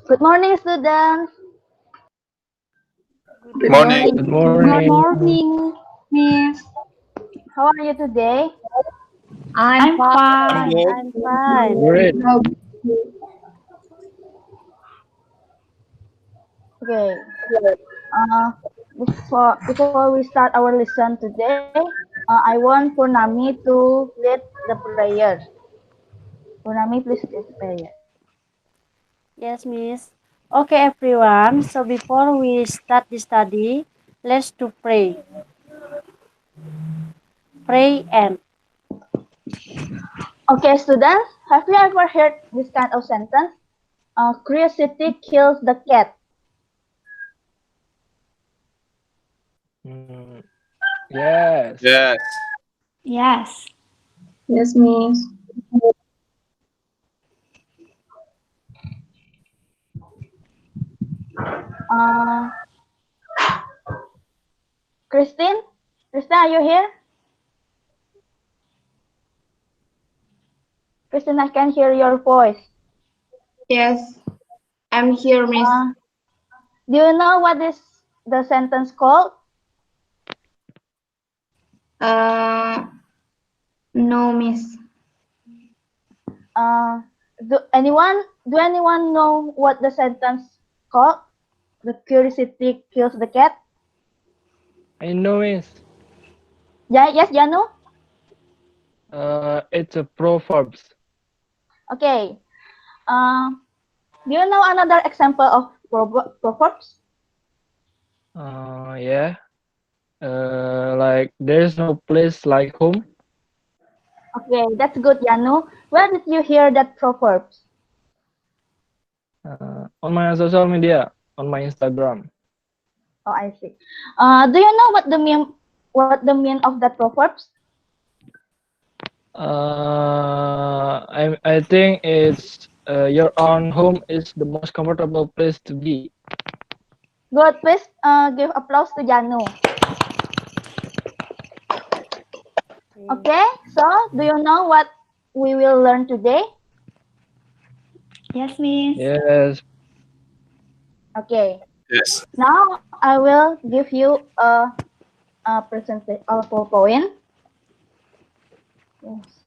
Good morning, students. Good Morning. morning. Good Good morning. morning, Miss. How are you today? I'm I'm fine. I'm fine. good. I'm fine. Great. How Okay. Uh, before we start our lesson today, I want Purnami to lead the prayer. Purnami, please lead the prayer. Yes, Miss. Okay, everyone. So before we start the study, let's to pray. Pray and Okay, students, have you ever heard this kind of sentence? Curiosity kills the cat. Mm, yes. Yes. yes. Yes, Miss. Uh, Christine? Christine, are you here? Christine, I can hear your voice. Yes, I'm here, Miss. Uh, do you know what is the sentence called? Uh, no, Miss. Uh, do anyone know what the sentence called? The curiosity kills the cat. I know it. Yeah, yes, Janu. It's a proverbs. Okay. Uh, do you know another example of proverbs? Yeah. Like there's no place like home. Okay, that's good, Janu. Where did you hear that proverbs? On my social media, on my Instagram. Oh, I see. Do you know what the mean of that proverbs? I think it's your own home is the most comfortable place to be. Good. Please give applause to Janu. Okay. So, do you know what we will learn today? Yes, Miss. Yes. Okay. Yes. Now I will give you a presentation, a PowerPoint. Yes.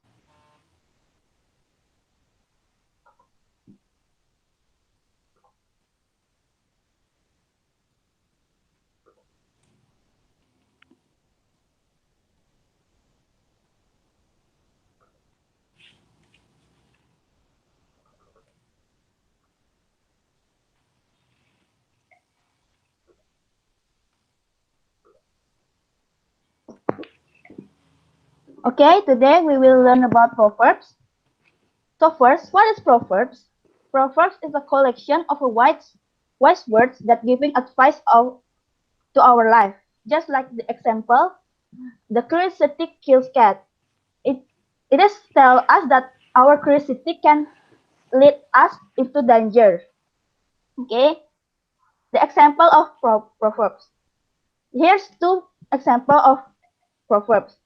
Okay, today we will learn about proverbs. So first, what is proverbs? Proverbs is a collection of wise words that giving advice to our life. Just like the example, the curiosity kills cat. It it is tell us that our curiosity can lead us into danger. Okay, the example of proverbs. Here's two example of proverbs.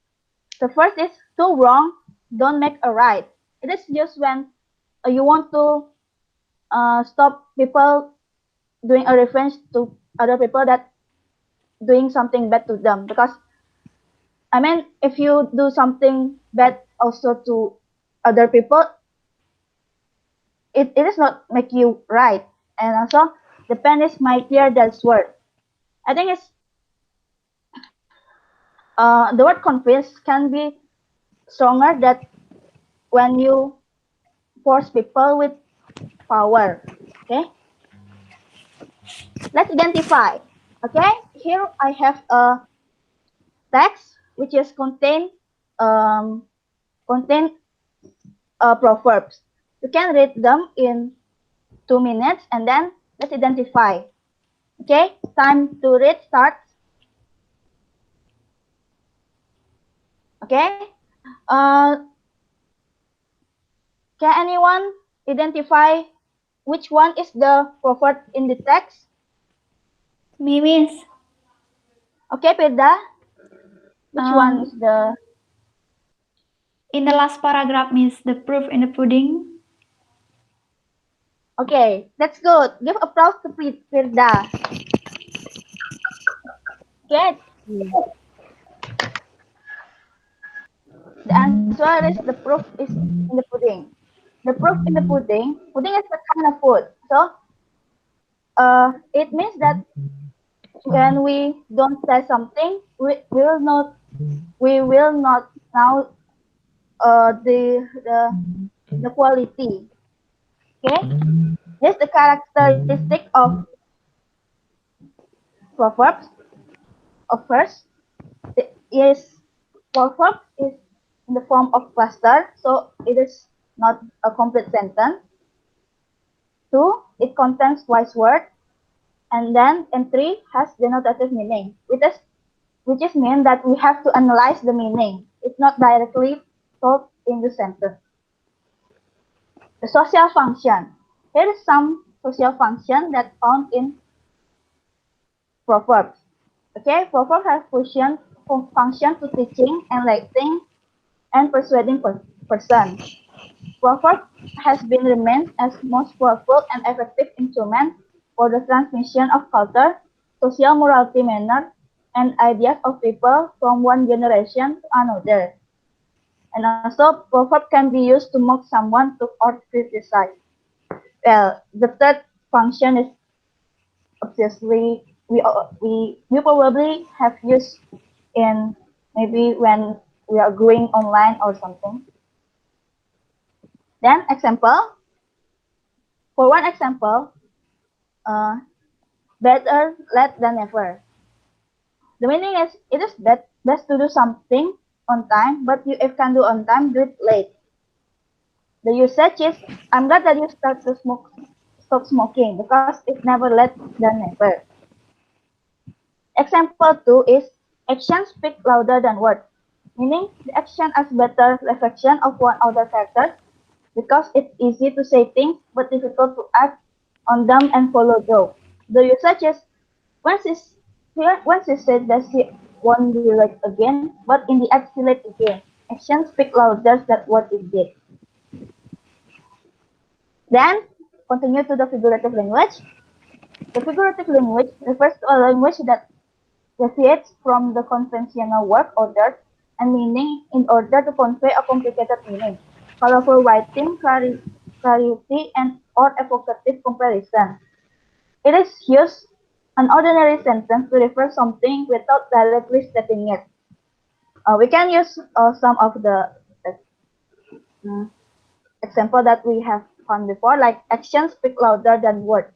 The first is two wrong don't make a right. It is used when you want to stop people doing a revenge to other people that doing something bad to them. Because I mean, if you do something bad also to other people, it is not make you right. And also, the pen is mightier than sword. I think it's the word convince can be stronger that when you force people with power. Okay, let's identify. Okay, here I have a text which is contain proverbs. You can read them in 2 minutes and then let's identify. Okay, time to read starts. Okay, uh, can anyone identify which one is the proverb in the text? Me, Miss. Okay, Peda, which one is Um, the in the last paragraph, Miss, the proof in the pudding. Okay, that's good. Give applause to Firda. Okay, Yeah. the answer is the proof is in the pudding. The proof in the pudding. Pudding is a kind of food. So, it means that when we don't say something, we will not know the quality. Okay, this is the characteristic of proverbs. Of first, is proverb is in the form of cluster, so it is not a complete sentence. Two, it contains wise word, and then and three has denotative meaning, which is mean that we have to analyze the meaning. It's not directly told in the sentence. The social function. Here is some social function that found in proverbs. Okay, proverbs have function to teaching, enlightening, and persuading person. Proverb has been remained as most powerful and effective instrument for the transmission of culture, social morality manner, and ideas of people from one generation to another. And also, proverb can be used to mock someone to or criticize. Well, the third function is obviously we probably have used in maybe when we are going online or something. Then example, for one example, uh, better late than never. The meaning is it is best to do something on time, but you if can do on time, do it late. The usage is I'm glad that you stop smoking because it's never late than never. Example two is actions speak louder than words, meaning the action as better reflection of one other character because it's easy to say things but difficult to act on them and follow through. The usage is once she said that she won't be late again, but in the act she late again. Actions speak louder than what it did. Then continue to the figurative language. The figurative language refers to a language that deviates from the conventional word order and meaning in order to convey a complicated meaning, colorful writing, clarity, and or evocative comparison. It is used an ordinary sentence to refer something without directly stating it. We can use some of the uh, example that we have found before, like actions speak louder than words.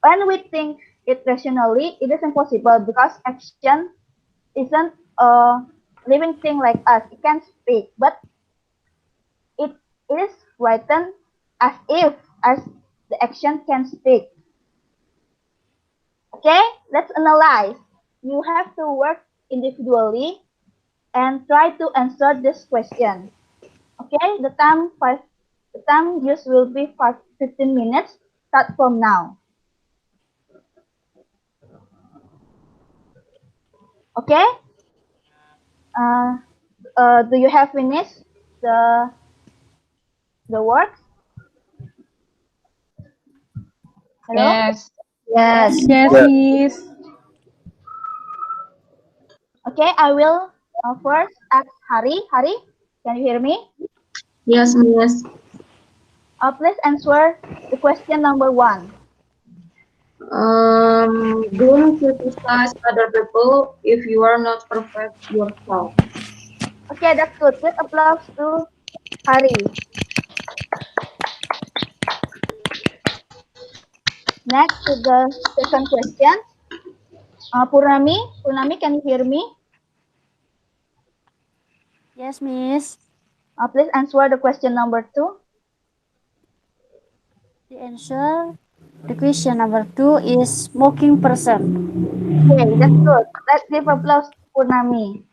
When we think it rationally, it is impossible because action isn't a living thing like us. It can speak, but it is written as if as the action can speak. Okay, let's analyze. You have to work individually and try to answer this question. Okay, the time used will be 15 minutes. Start from now. Okay, uh, do you have finished the the work? Hello. Yes. Yes. Yes. Yes, Yeah. Miss. Okay, I will first ask Hari. Hari, can you hear me? Yes, Miss. Please answer the question number one. Don't criticize other people if you are not perfect yourself. Okay, that's good. Please applause to Hari. Next to the second question. Purnami, can you hear me? Yes, Miss. Please answer the question number two. The answer, the question number two is smoking person. Okay, that's good. Let's give applause to Purnami.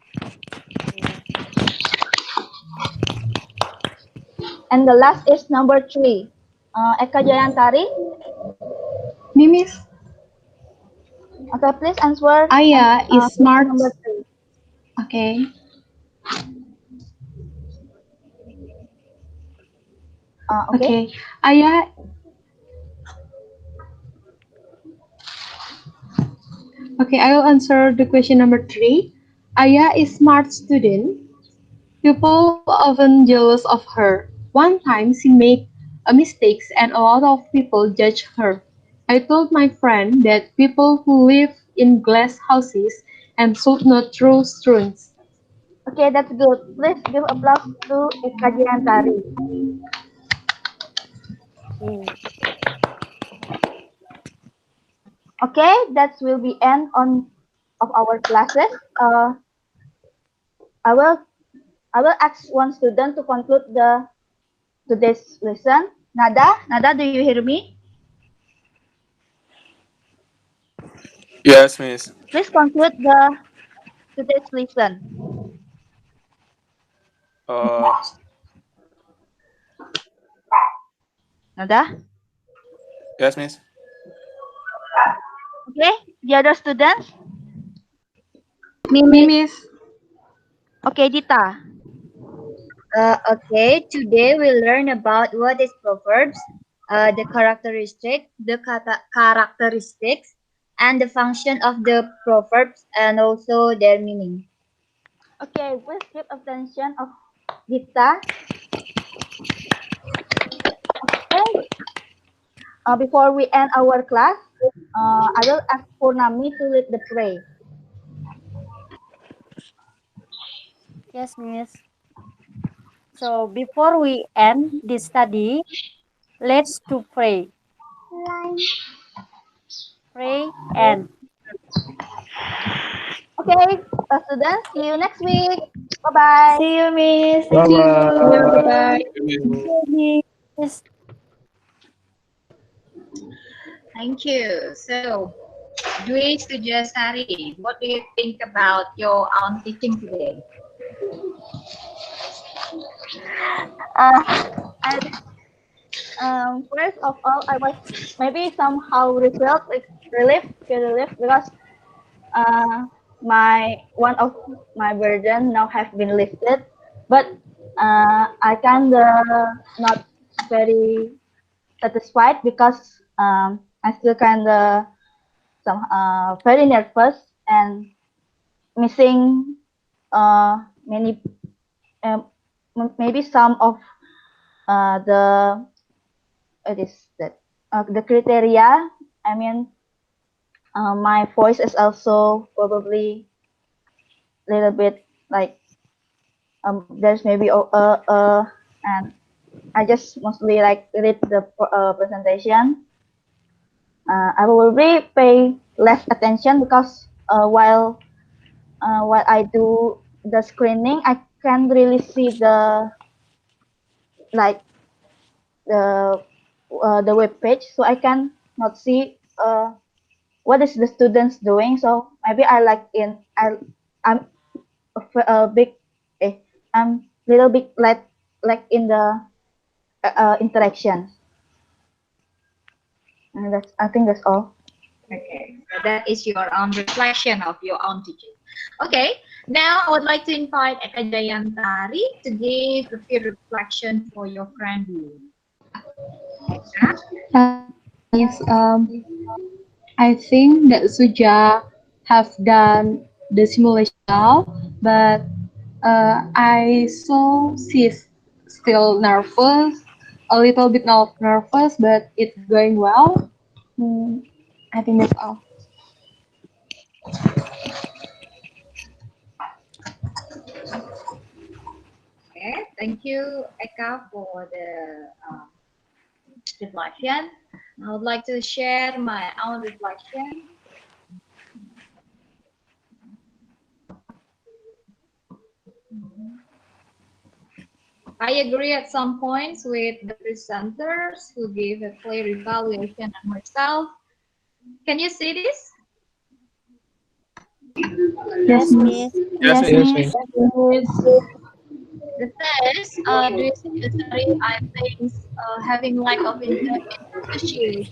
And the last is number three. Eka Jayantari. Me, Miss. Okay, please answer Aya is question smart. number three. Okay. Okay. Okay. Aya, okay, I will answer the question number three. Aya is smart student. People often jealous of her. One time she made a mistakes and a lot of people judge her. I told my friend that people who live in glass houses and should not throw stones. Okay, that's good. Please give applause to Eka Tari. Okay. Okay, that will be end on of our classes. I will I will ask one student to conclude the today's lesson. Nada, do you hear me? Yes, Miss. Please conclude the today's lesson. Uh, Nada. yes, Miss. Okay, the other students. Mimis. Okay, Dita. Okay, today we learn about what is proverbs, the characteristics, and the function of the proverbs, and also their meaning. Okay, please give attention of Dita. Okay, before we end our class, I will ask Purnami to lead the pray. Yes, Miss. So before we end this study, let's to pray. Pray and Okay, students, see you next week. Bye bye. See you, Miss. Bye Thank Yeah, you. bye-bye. bye. Miss. Thank you. So, Dwi Sujasari, what do you think about your own teaching today? Uh, I, first of all, I was maybe somehow feel relief because uh, my one of my burden now have been lifted, but I kind of not very satisfied because I still kind of some very nervous and missing many maybe some of the it is that the criteria. I mean, my voice is also probably a little bit like there's maybe and I just mostly like read the presentation. I will really pay less attention because while I do the screening, I can't really see like the web page, so I can not see what is the students doing. So maybe I'm a big I'm little bit like in the interaction. And that's I think that's all. Okay, so that is your own reflection of your own teaching. Okay, now I would like to invite Eka Jayantari to give a few reflection for your friend Dwi. Eka? Miss, I think that Suja have done the simulation well, but I saw she's still nervous, a little bit of nervous, but it's going well. Hmm, I think that's all. Okay, thank you, Eka, for the reflection. I would like to share my own reflection. I agree at some points with the presenters who gave a clear evaluation on herself. Can you see this? Yes, Yes, Miss. Miss. Yes, Yes, Miss. Yes, Miss. Miss. The first, due to I think having lack of enthusiasm,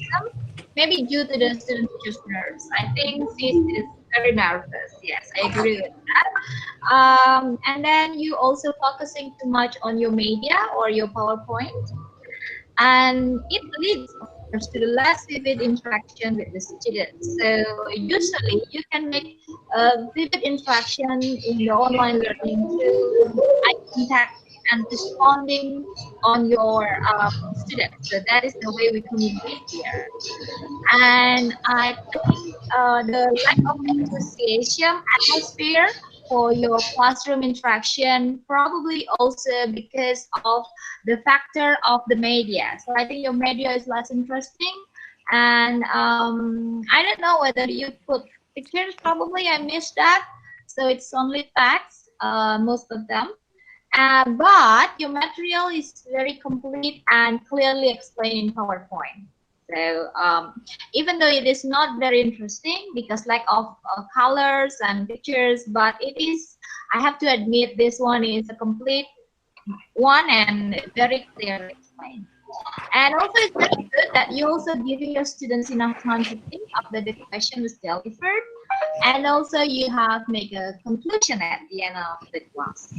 maybe due to the student teachers nerves. I think this is very nervous. Yes, I agree with that. And then you also focusing too much on your media or your PowerPoint. and it leads, of course, to the less vivid interaction with the students. So usually you can make vivid interaction in the online learning through eye contact and responding on your students. So that is the way we communicate here. And I think the lack of enthusiasm atmosphere for your classroom interaction probably also because of the factor of the media. So I think your media is less interesting, and I don't know whether you put pictures. Probably I missed that. So it's only facts, most of them. But your material is very complete and clearly explained in PowerPoint. So even though it is not very interesting because lack of colors and pictures, but it is, I have to admit, this one is a complete one and very clearly explained. And also it's very good that you also giving your students enough time to think after the question was delivered. And also you have make a conclusion at the end of the class.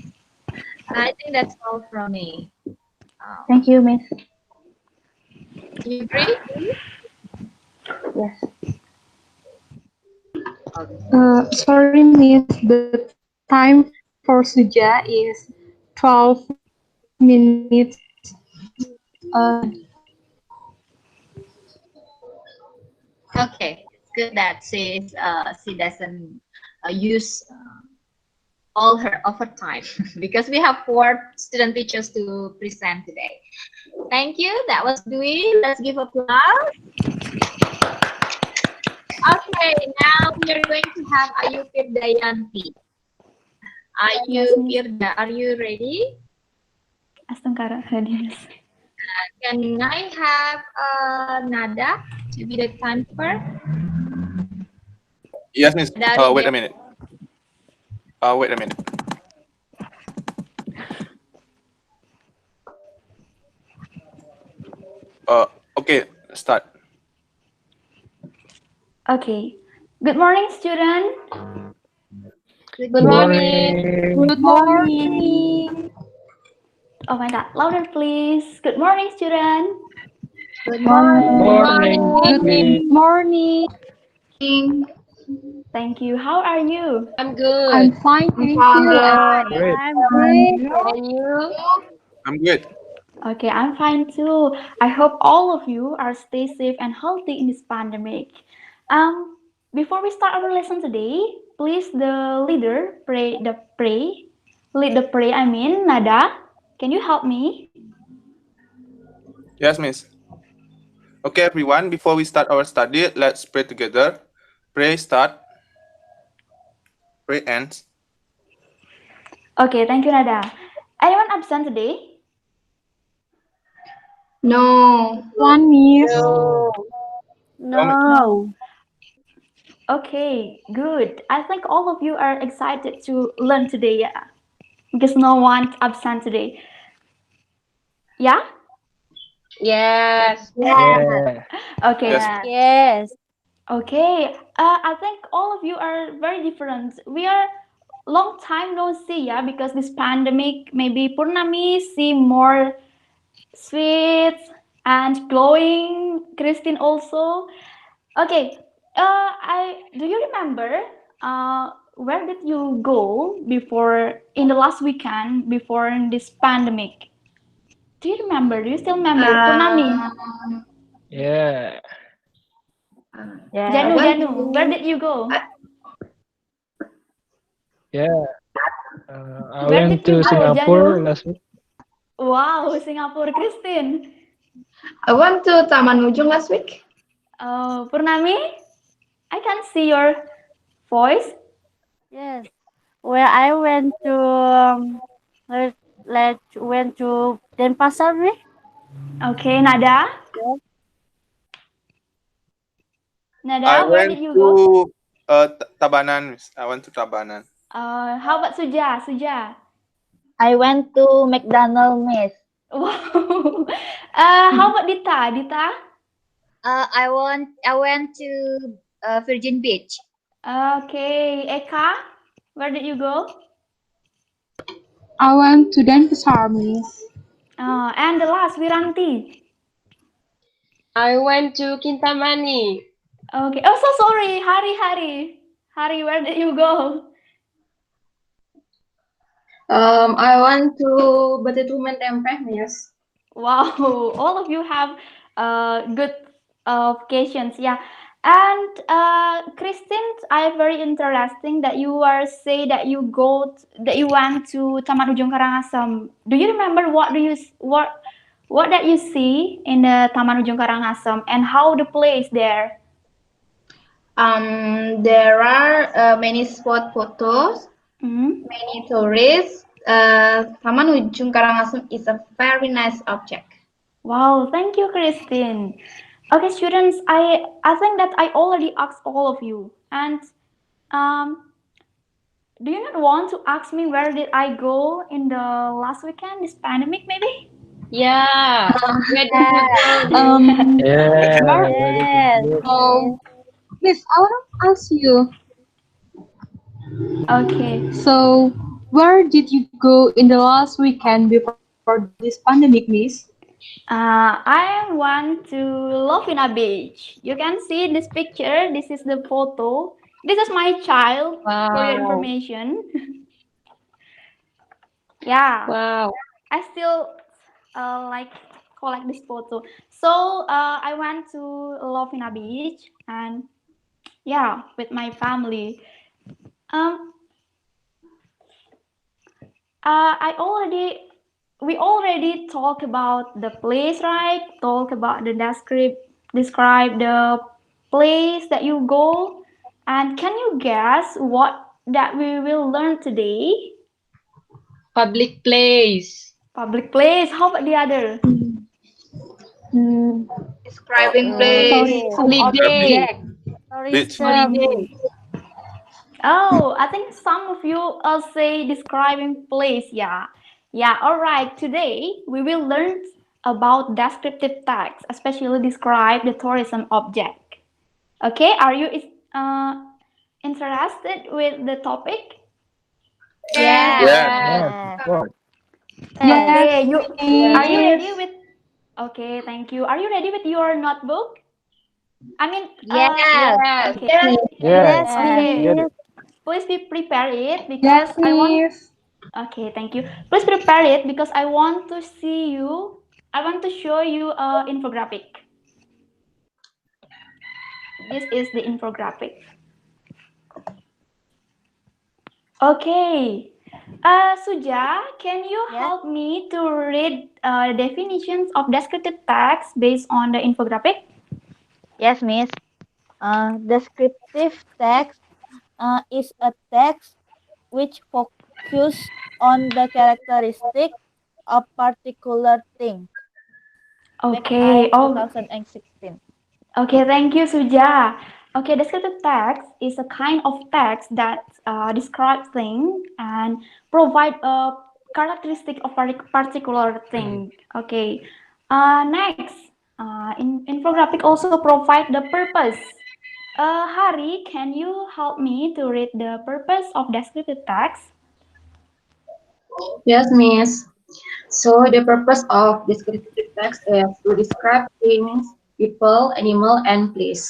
I think that's all from me. Thank you, Miss. Do you agree? Yes. Sorry, Miss. The time for Suja is 12 minutes. Okay, it's good that she doesn't use all her of her time because we have four student teachers to present today. Thank you. That was Dwi. Let's give applause. Okay, now we are going to have Ayu Firdayanti. Ayu Firda, are you ready? Astangkara readiness. Can I have Nada to be the timekeeper? Yes, Miss. Dari Wait a Dev. minute. Wait a minute. Okay, start. Okay. Good morning, student. Good Good morning. morning. Good morning. Oh my God, louder please. Good morning, student. Good Good Morning. morning. morning. Thank you. How are you? I'm good. I'm fine, thank you. Great. I'm great. And you? I'm good. Okay, I'm fine too. I hope all of you are stay safe and healthy in this pandemic. Before we start our lesson today, please the leader lead the pray. I mean, Nada, can you help me? Yes, Miss. Okay, everyone. Before we start our study, let's pray together. Pray start. Pray ends. Okay, thank you, Nada. Anyone absent today? No. One Miss. No. Okay, good. I think all of you are excited to learn today, yeah? Because no one absent today. Yeah? Yes. Yeah. Okay. Yes. Yes. Okay. I think all of you are very different. We are long time no see, yeah, because this pandemic maybe Purnami see more sweet and glowing. Christine also. Okay. I do you remember where did you go before in the last weekend before this pandemic? Do you remember? Do you still remember? Purnami, Yeah. I Yes. went Janu, where to did you go? Yeah. I Where went did you to go, Singapore Janu? last week. Wow, Singapore, Christine. I went to Taman Ujung last week. Purnami, I can see your voice. Yes. Where I went to went to Denpasar. Okay, Nada. Yes. I Nada, where went did you go? to Tabanan, Miss. I went to Tabanan. How about Suja? Suja. I went to McDonald, Miss. Wow. How about Dita? Dita? I went to Virgin Beach. Okay, Eka, where did you go? I went to Denpasar, Miss. And the last, Wiranti. I went to Kintamani. Okay. Oh, so sorry. Hari, where did you go? I want to Batutuman Tempe, Miss. Wow, all of you have good vacations, yeah. And Christine, I very interesting that you are say that that you went to Taman Ujung Karangasem. Do you remember what that you see in the Taman Ujung Karangasem and how the place there? There are many spot photos, Mhm. many tourists. Taman Ujung Karangasem is a very nice object. Wow, thank you, Christine. Okay, students, I think that I already asked all of you, and um, do you not want to ask me where did I go in the last weekend, this pandemic maybe? Yeah. Where did you go? Um, Yeah, Mar- very Yes, good. so, Miss. Miss, I want to ask you. Okay. So, where did you go in the last weekend before this pandemic, Miss? I want to Lovina Beach. You can see this picture. This is the photo. This is my child, for your Wow. information. Yeah, Wow. I still like collect this photo. So I went to Lovina Beach and yeah, with my family. Um, I already we already talked about the place, right? Talk about the describe the place that you go. And can you guess what that we will learn today? Public place. Public place. How about the other? mm, Describing place. Okay. Holiday. object. Beach. Tourism. Holiday. Oh, I think some of you say describing place. Yeah. Yeah, all right. Today we will learn about descriptive tags, especially describe the tourism object. Okay, are you uh, interested with the topic? Yes. Yes. Yeah. Yes. Of Yes. course. Yes. Okay, you are you Miss. ready with Okay, thank you. Are you ready with your notebook? I mean, Yes. Yes. okay. Yes, Yeah, Yes, Okay, get Miss. it. please be prepare it because Yes, I want Miss. Okay, thank you. Please prepare it because I want to show you a infographic. This is the infographic. Okay. Suja, can you Yes. help me to read definitions of descriptive text based on the infographic? Yes, Miss. Descriptive text is a text which focus on the characteristic of particular thing. Okay. McI Oh, 2016. okay. Thank you, Suja. Okay, descriptive text is a kind of text that describes thing and provide a characteristic of a particular thing. Okay. Next, infographic also provide the purpose. Hari, can you help me to read the purpose of descriptive text? Yes, Miss. So the purpose of descriptive text is to describe things, people, animal, and place.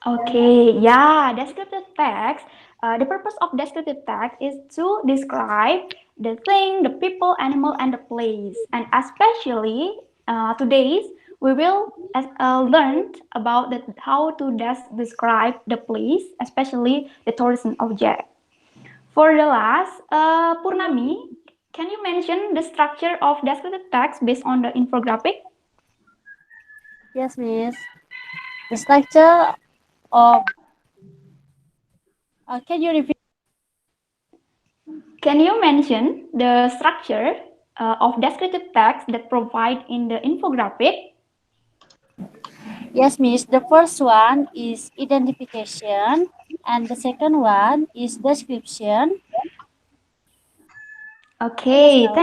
Okay, yeah, descriptive text. The purpose of descriptive text is to describe the thing, the people, animal, and the place. And especially today, we will learn about how to describe the place, especially the tourism object. For the last, Purnami, can you mention the structure of descriptive text based on the infographic? Yes, Miss. The structure of can you repeat? Can you mention the structure of descriptive text that provide in the infographic? Yes, Miss. The first one is identification, and the second one is description. Yes, Okay, now.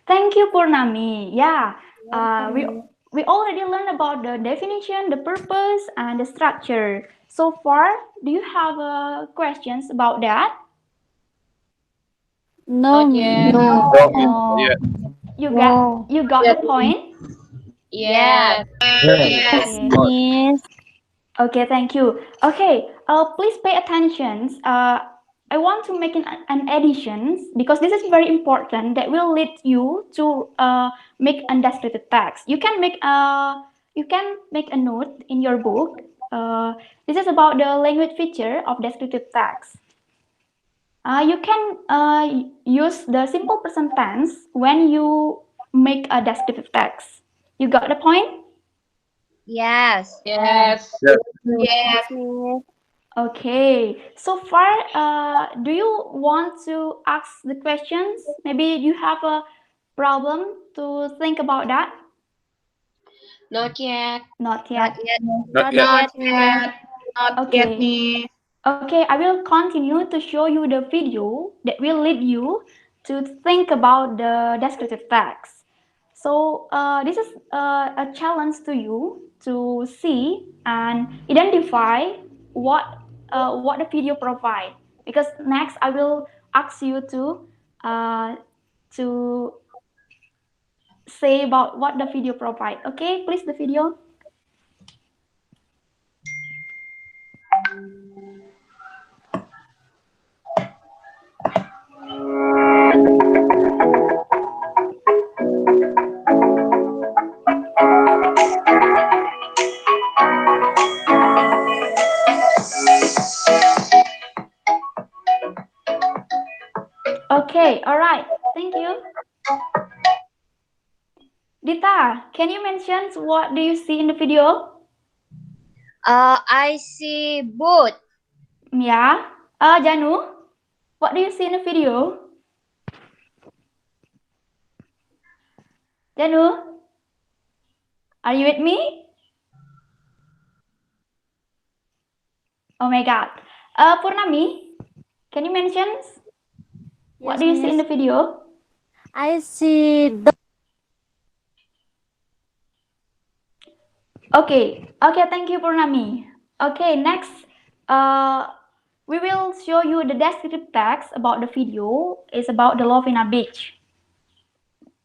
thank you, Purnami. Yeah, uh, we Welcome. we already learned about the definition, the purpose, and the structure. So far, do you have questions about that? No, Not yet. Miss. No. No. No. Yeah. You got No. you got Yes, the point? Yes. Yes. Yes, Of Okay. course. Miss. Okay, thank you. Okay, please pay attention. I want to make an addition because this is very important that will lead you to make undescripted text. You can make a note in your book. This is about the language feature of descriptive text. You can use the simple present tense when you make a descriptive text. You got the point? Yes. Yes. Yes. Yes, Miss. Okay, so far, do you want to ask the questions? Maybe you have a problem to think about that? Not yet. Not Not yet. yet. Not Not yet. yet, Miss. Not yet, Okay. Miss. Okay, I will continue to show you the video that will lead you to think about the descriptive text. So this is a challenge to you to see and identify what the video provide. Because next I will ask you uh, to say about what the video provide. Okay, please the video. Okay, all right. Thank you. Dita, can you mention what do you see in the video? I see boot. Yeah. Janu, what do you see in the video? Janu, are you with me? Oh my God. Purnami, can you mention what Yes, do you see in Miss. the video? I see the Okay. Okay, thank you, Purnami. Okay, next, uh, we will show you the descriptive text about the video. It's about the Lovina Beach.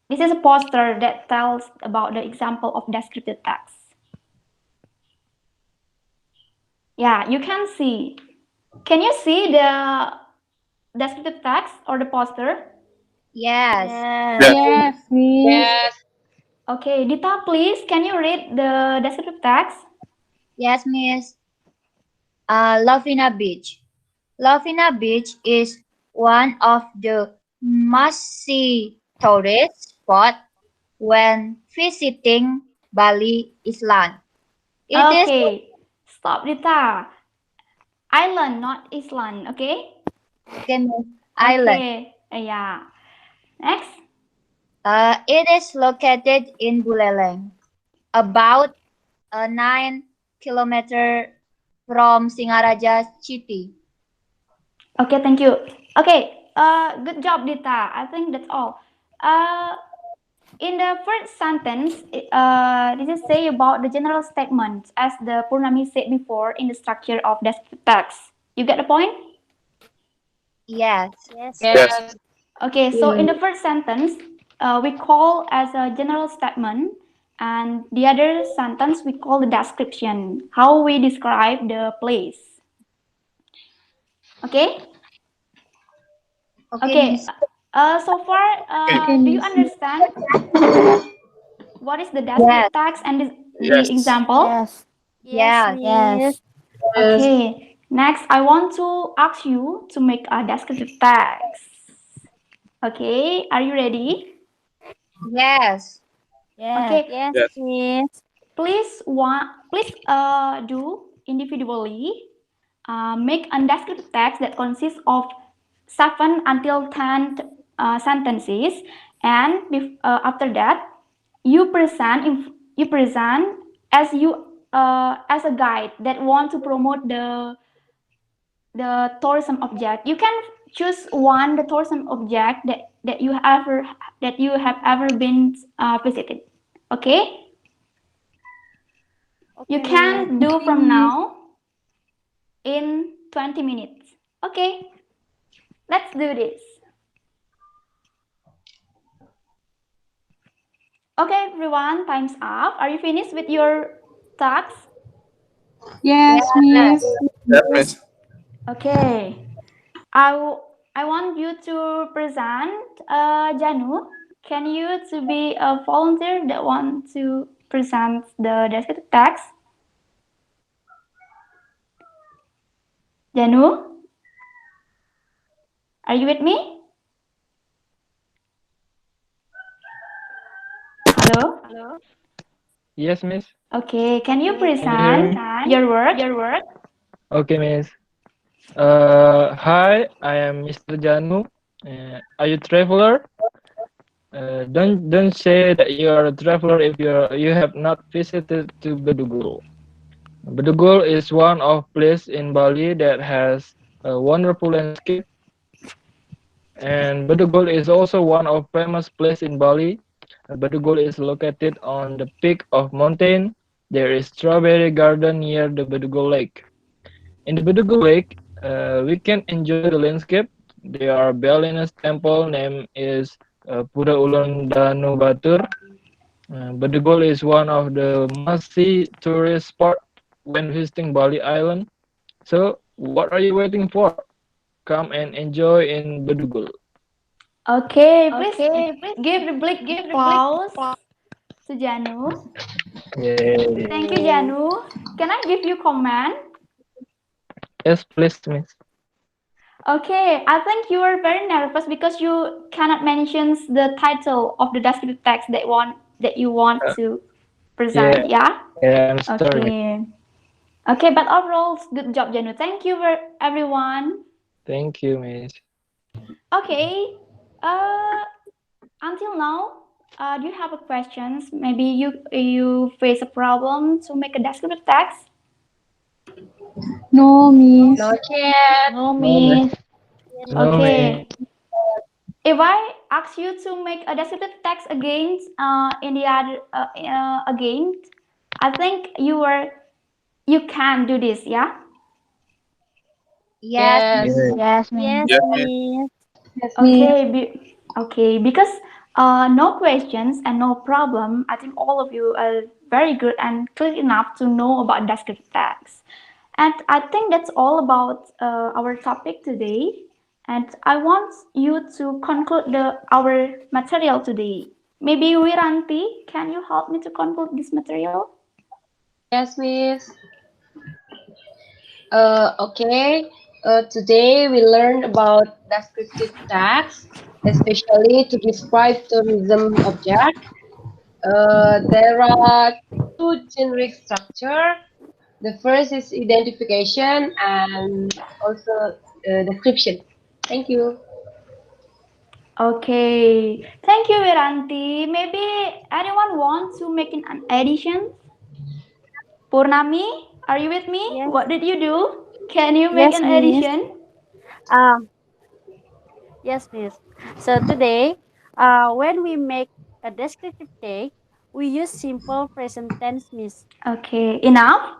This is a poster that tells about the example of descriptive text. Yeah, you can see. Can you see the descriptive text or the poster? Yes. Yes, Yes. Yes. Miss. Yes. Okay, Dita, please, can you read the descriptive text? Yes, Miss. Lovina Beach. Lovina Beach is one of the must-see tourist spots when visiting Bali Island. It is Okay, stop, Dita. Island, not Island, okay? okay, Miss, island. Okay, yeah. Next. It is located in Buleleng, about 9 kilometers from Singaraja city. Okay, thank you. Okay, good job, Dita. I think that's all. Uh, in the first sentence, this is say about the general statement, as the Purnami said before in the structure of the text. You get the point? Yes. yes, Yes. Yes. Okay, so in the first sentence, we call as a general statement, and the other sentence we call the description, how we describe the place. Okay? Okay, Okay, Miss. so far, Okay. Okay, do you Miss. understand what is the Yes. descriptive text and the Yes. example? yes, yes, Yes. Miss. Yes. Okay, next I want to ask you to make a descriptive text. Okay, are you ready? Yes. Yes, Okay, yes, Yes. Miss. please do individually make a descriptive text that consists of 7 until 10 sentences, and after that you present as you as a guide that want to promote the tourism object. You can choose one the tourism object that you have ever been visited. Okay, you Okay, Miss. can do Okay, from Miss. now in 20 minutes. Okay, let's do this. Okay, everyone, time's up. Are you finished with your tasks? Yes, Miss. Yes, Miss. Okay. I want you to present Janu. Can you to be a volunteer that want to present the descriptive text? Janu, are you with me? Hello? Yes, Miss. Okay, can you Can you hear present me? your work? Okay, Miss. Hi, I am Mr. Janu. Are you traveler? Don't say that you are a traveler if you have not visited to Bedugul. Bedugul is one of place in Bali that has a wonderful landscape, and Bedugul is also one of famous place in Bali. Bedugul is located on the peak of mountain. There is strawberry garden near the Bedugul Lake. In the Bedugul Lake, we can enjoy the landscape. There are Balinese temple name is Pura Ulang Danu Batur. Bedugul is one of the must-see tourist spot when visiting Bali Island. So, what are you waiting for? Come and enjoy in Bedugul. Okay, please give the big applause to Janu. Yay. Thank you, Janu. Can I give you comment? Yes, please, Miss. Okay, I think you are very nervous because you cannot mention the title of the descriptive text that you want Uh, to yeah, present. Yeah. yeah, I'm sorry, Miss. Okay. Okay, but overall, good job, Janu. Thank you, everyone. Thank you, Miss. Okay. Uh, until now, do you have a questions? Maybe you face a problem to make a descriptive text. No, Miss. Not yet. No, No, Miss. Miss. No, Miss. Okay. If I ask you to make a descriptive text again, in the other again, I think you can do this, yeah. Yes. Yes. Yeah. Yes, Miss. Yes, Yes, Miss. Miss. Yes, Miss. Okay, okay, because no questions and no problem. I think all of you are very good and clear enough to know about descriptive text. And I think that's all about our topic today. And I want you to conclude our material today. Maybe Wiranti, can you help me to conclude this material? Yes, Miss. Okay. Today we learned about descriptive tags, especially to describe tourism object. There are two generic structure. The first is identification and also description. Thank you. Okay, thank you, Wiranti. Maybe anyone wants to make an addition? Purnami, are you with me? Yes. What did you do? Can you make Yes, an Miss. addition? Um, yes, Miss. So today, when we make a descriptive text, we use simple present tense, Miss. Okay, enough?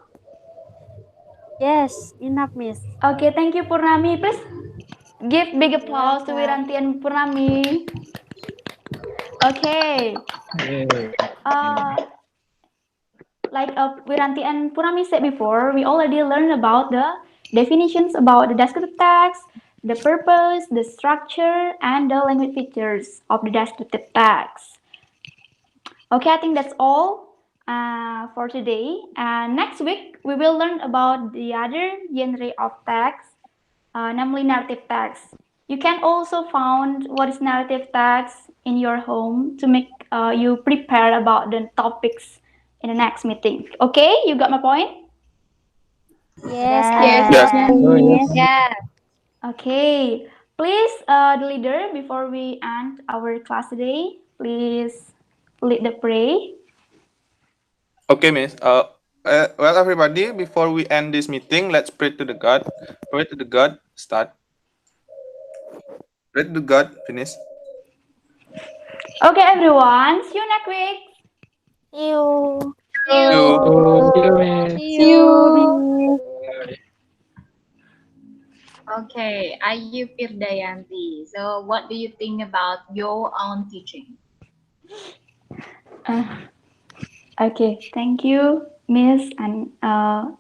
Yes, enough, Miss. Okay, thank you, Purnami. Please give big You're applause to welcome. Wiranti and Purnami. Okay, Yeah. uh, like Wiranti and Purnami said before, we already learned about the definitions about the descriptive text, the purpose, the structure, and the language features of the descriptive text. Okay, I think that's all for today. And next week, we will learn about the other genre of text, namely narrative text. You can also find what is narrative text in your home to make you prepare about the topics in the next meeting. Okay, you got my point? Yes, I Yes. Yes. understand, Oh, yes, Miss. Miss. Yeah. Okay, please, the leader, before we end our class today, please lead the pray. Okay, Miss. Well, everybody, before we end this meeting, let's pray to the God. Pray to the God. Start. Pray to the God. Finish. Okay, everyone, see you next week. See you. See See you. you. Oh, see you, Miss. See See you, you. Miss. Bye. Okay, Ayu Firdayanti. So, what do you think about your own teaching? Uh, okay, thank you, Miss, and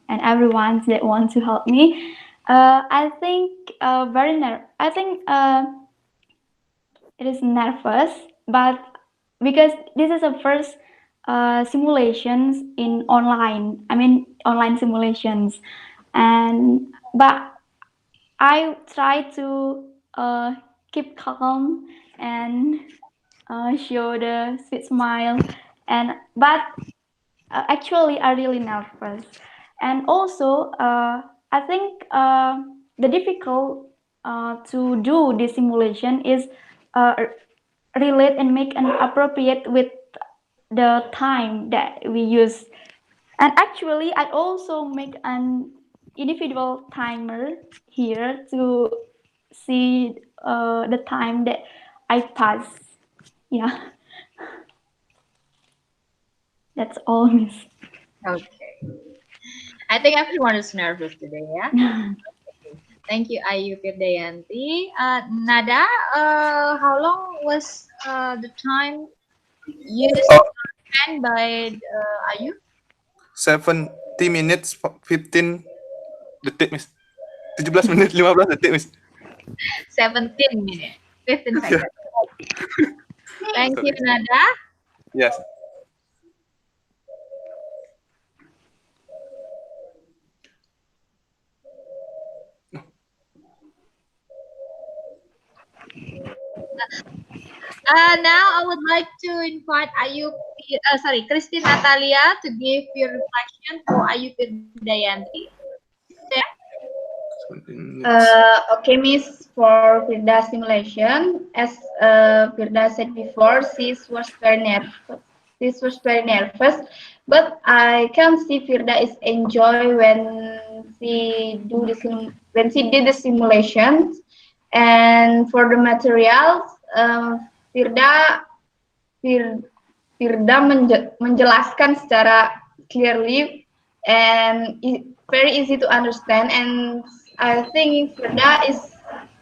everyone that want to help me. I think I think it is nervous, but because this is the first simulations in online. I mean online simulations, and but I try to keep calm and show the sweet smile, and but actually I really nervous, and also I think the difficult to do this simulation is uh, relate and make an appropriate with the time that we use. And actually I also make an individual timer here to see the time that I pass. Yeah, that's all, Miss. Okay. I think everyone is nervous today, yeah? Thank you, Ayu Firdayanti. Nada, how long was the time used Oh, spent by Ayu? 70 minutes 15 detik, Miss. 17 menit 15 detik, Miss. 17 minutes, 15 Yeah, seconds. Thank you, sorry. Nada. Yes. Now I would like to invite Christine Natalia to give your reflection for Ayu Firdayanti. There. 17 minutes. Okay, Miss, for Firda simulation, as Firda said before, she was very nervous. She was very nervous, but I can see Firda is enjoy when she did the simulations. And for the materials, Firda Fir- Firda menjelaskan secara clearly and very easy to understand, and I think Firda is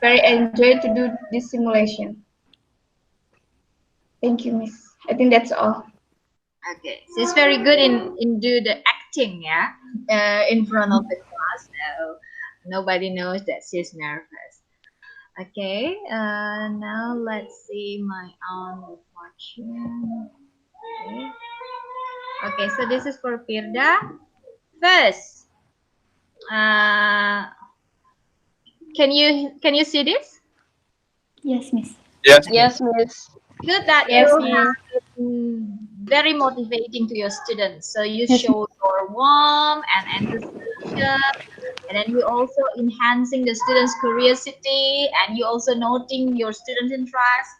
very enjoy to do this simulation. Thank you, Miss. I think that's all. Okay, she's very good in do the acting, yeah, in front of the class. So nobody knows that she's nervous. Okay, now let's see my own reflection. Okay, okay, so this is for Firda. First, uh, can you see this? Yes, Miss. Yes, Miss. Yes, Miss. Good that you Yes, Miss. have been very motivating to your students. So you Yes, show your warmth and enthusiasm, and then you also enhancing the students' curiosity, and you also noting your students' interest,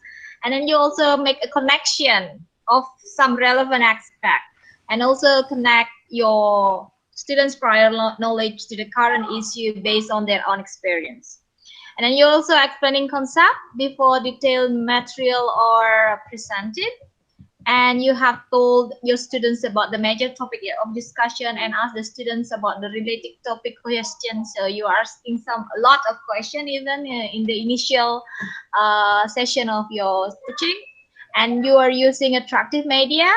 and then you also make a connection of some relevant aspect, and also connect your students' prior knowledge to the current issue based on their own experience. And then you're also explaining concept before detailed material are presented. And you have told your students about the major topic of discussion and ask the students about the related topic questions. So you are asking a lot of question even in the initial session of your teaching. And you are using attractive media.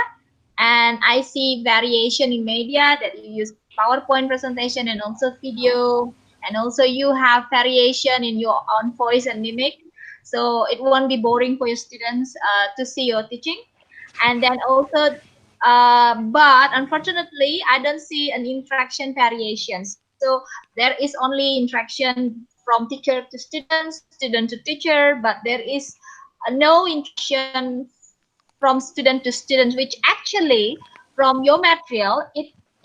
And I see variation in media that you use PowerPoint presentation and also video, and also you have variation in your own voice and mimic, so it won't be boring for your students to see your teaching. And then also but unfortunately I don't see an interaction variation, so there is only interaction from teacher to student to teacher, but there is no interaction from student to student, which actually from your material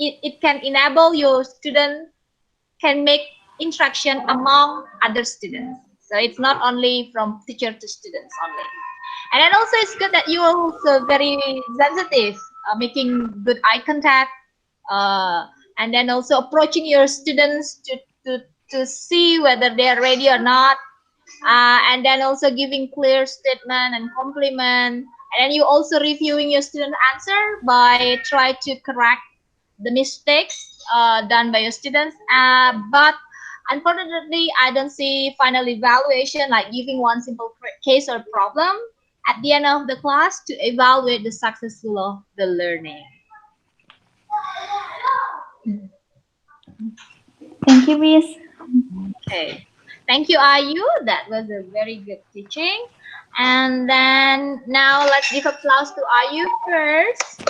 it can enable your student can make interaction among other students. So it's not only from teacher to students only. And then also it's good that you are also very sensitive, making good eye contact, uh, and then also approaching your students to see whether they are ready or not, and then also giving clear statement and compliment. And then you also reviewing your student answer by try to correct the mistakes done by your students. But unfortunately, I don't see final evaluation like giving one simple case or problem. at the end of the class to evaluate the successful of the learning. Thank you, Miss. Okay. Thank you, Ayu. That was a very good teaching. And then now let's give applause to Ayu first.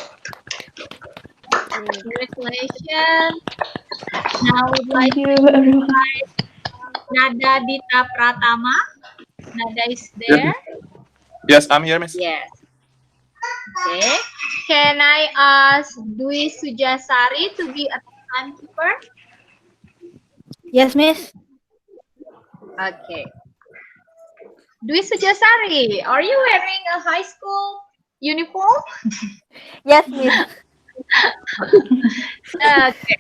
Congratulations. Now I would like Thank to you, everyone. invite Nada Dita Pratama. Nada is Yes, there? yes, I'm here, Miss. Yes. Okay. Can I ask Dwi Sujasari to be a timekeeper? Yes, Miss. Okay. Dwi Sujasari, are you wearing a high school uniform? Yes, Miss. Okay.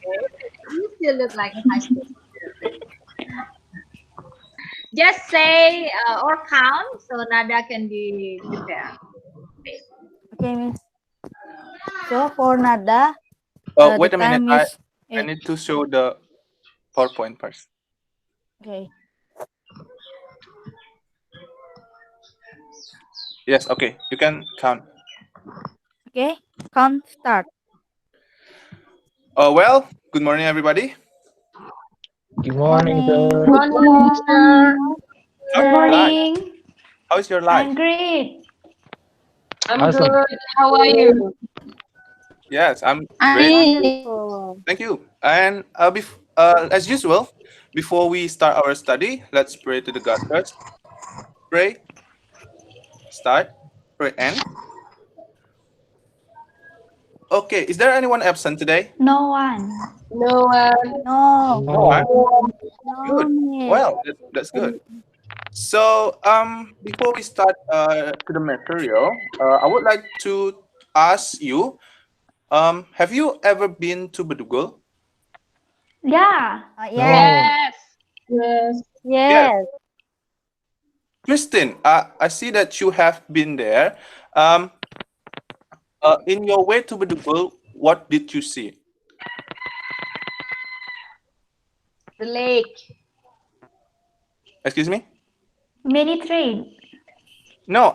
You still look like a high school student. Just say or count so Nada can be prepared. Okay, Miss. So for Nada, the Wait a minute. time I is I eight. need to show the PowerPoint first. Okay. Yes, okay. You can count. Okay. Count start. Well, good morning, everybody. Good morning, Morning. sir. Morning, sir. How's Good your life? morning. How's your I'm life? great. I'm Awesome. good. How are you? Yes, I'm great. Fine. Wonderful. Thank you. And as usual, before we start our study, let's pray to the God first. Pray, start, pray, end. Okay, is there anyone absent today? No one. No one. No. No one. No. No, Good. Miss. Well, that's good. So, before we start to the material, I would like to ask you, have you ever been to Bedugul? Yeah. Yes. No. Yes. Yes. Yes. Yes. Christine, I see that you have been there. Um, in your way to Bedugul, what did you see? The lake. Excuse me? Many trade. No,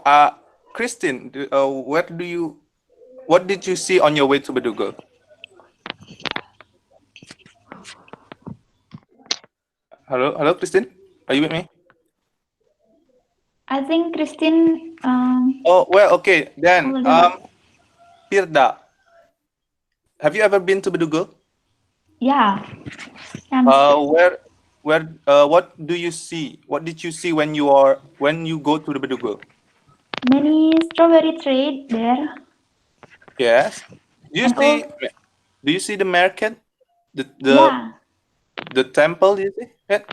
Christine, what did you see on your way to Bedugul? Hello, hello, Christine, are you with me? I think Christine Oh, well, okay, then, already. Firda, have you ever been to Bedugul? Yeah. I'm Uh, where, what do you see? What did you see when you go to the Bedugul? many strawberry trade there. Yes. Do you And see? all, Do you see the market? The the yeah. the temple? Do you see it?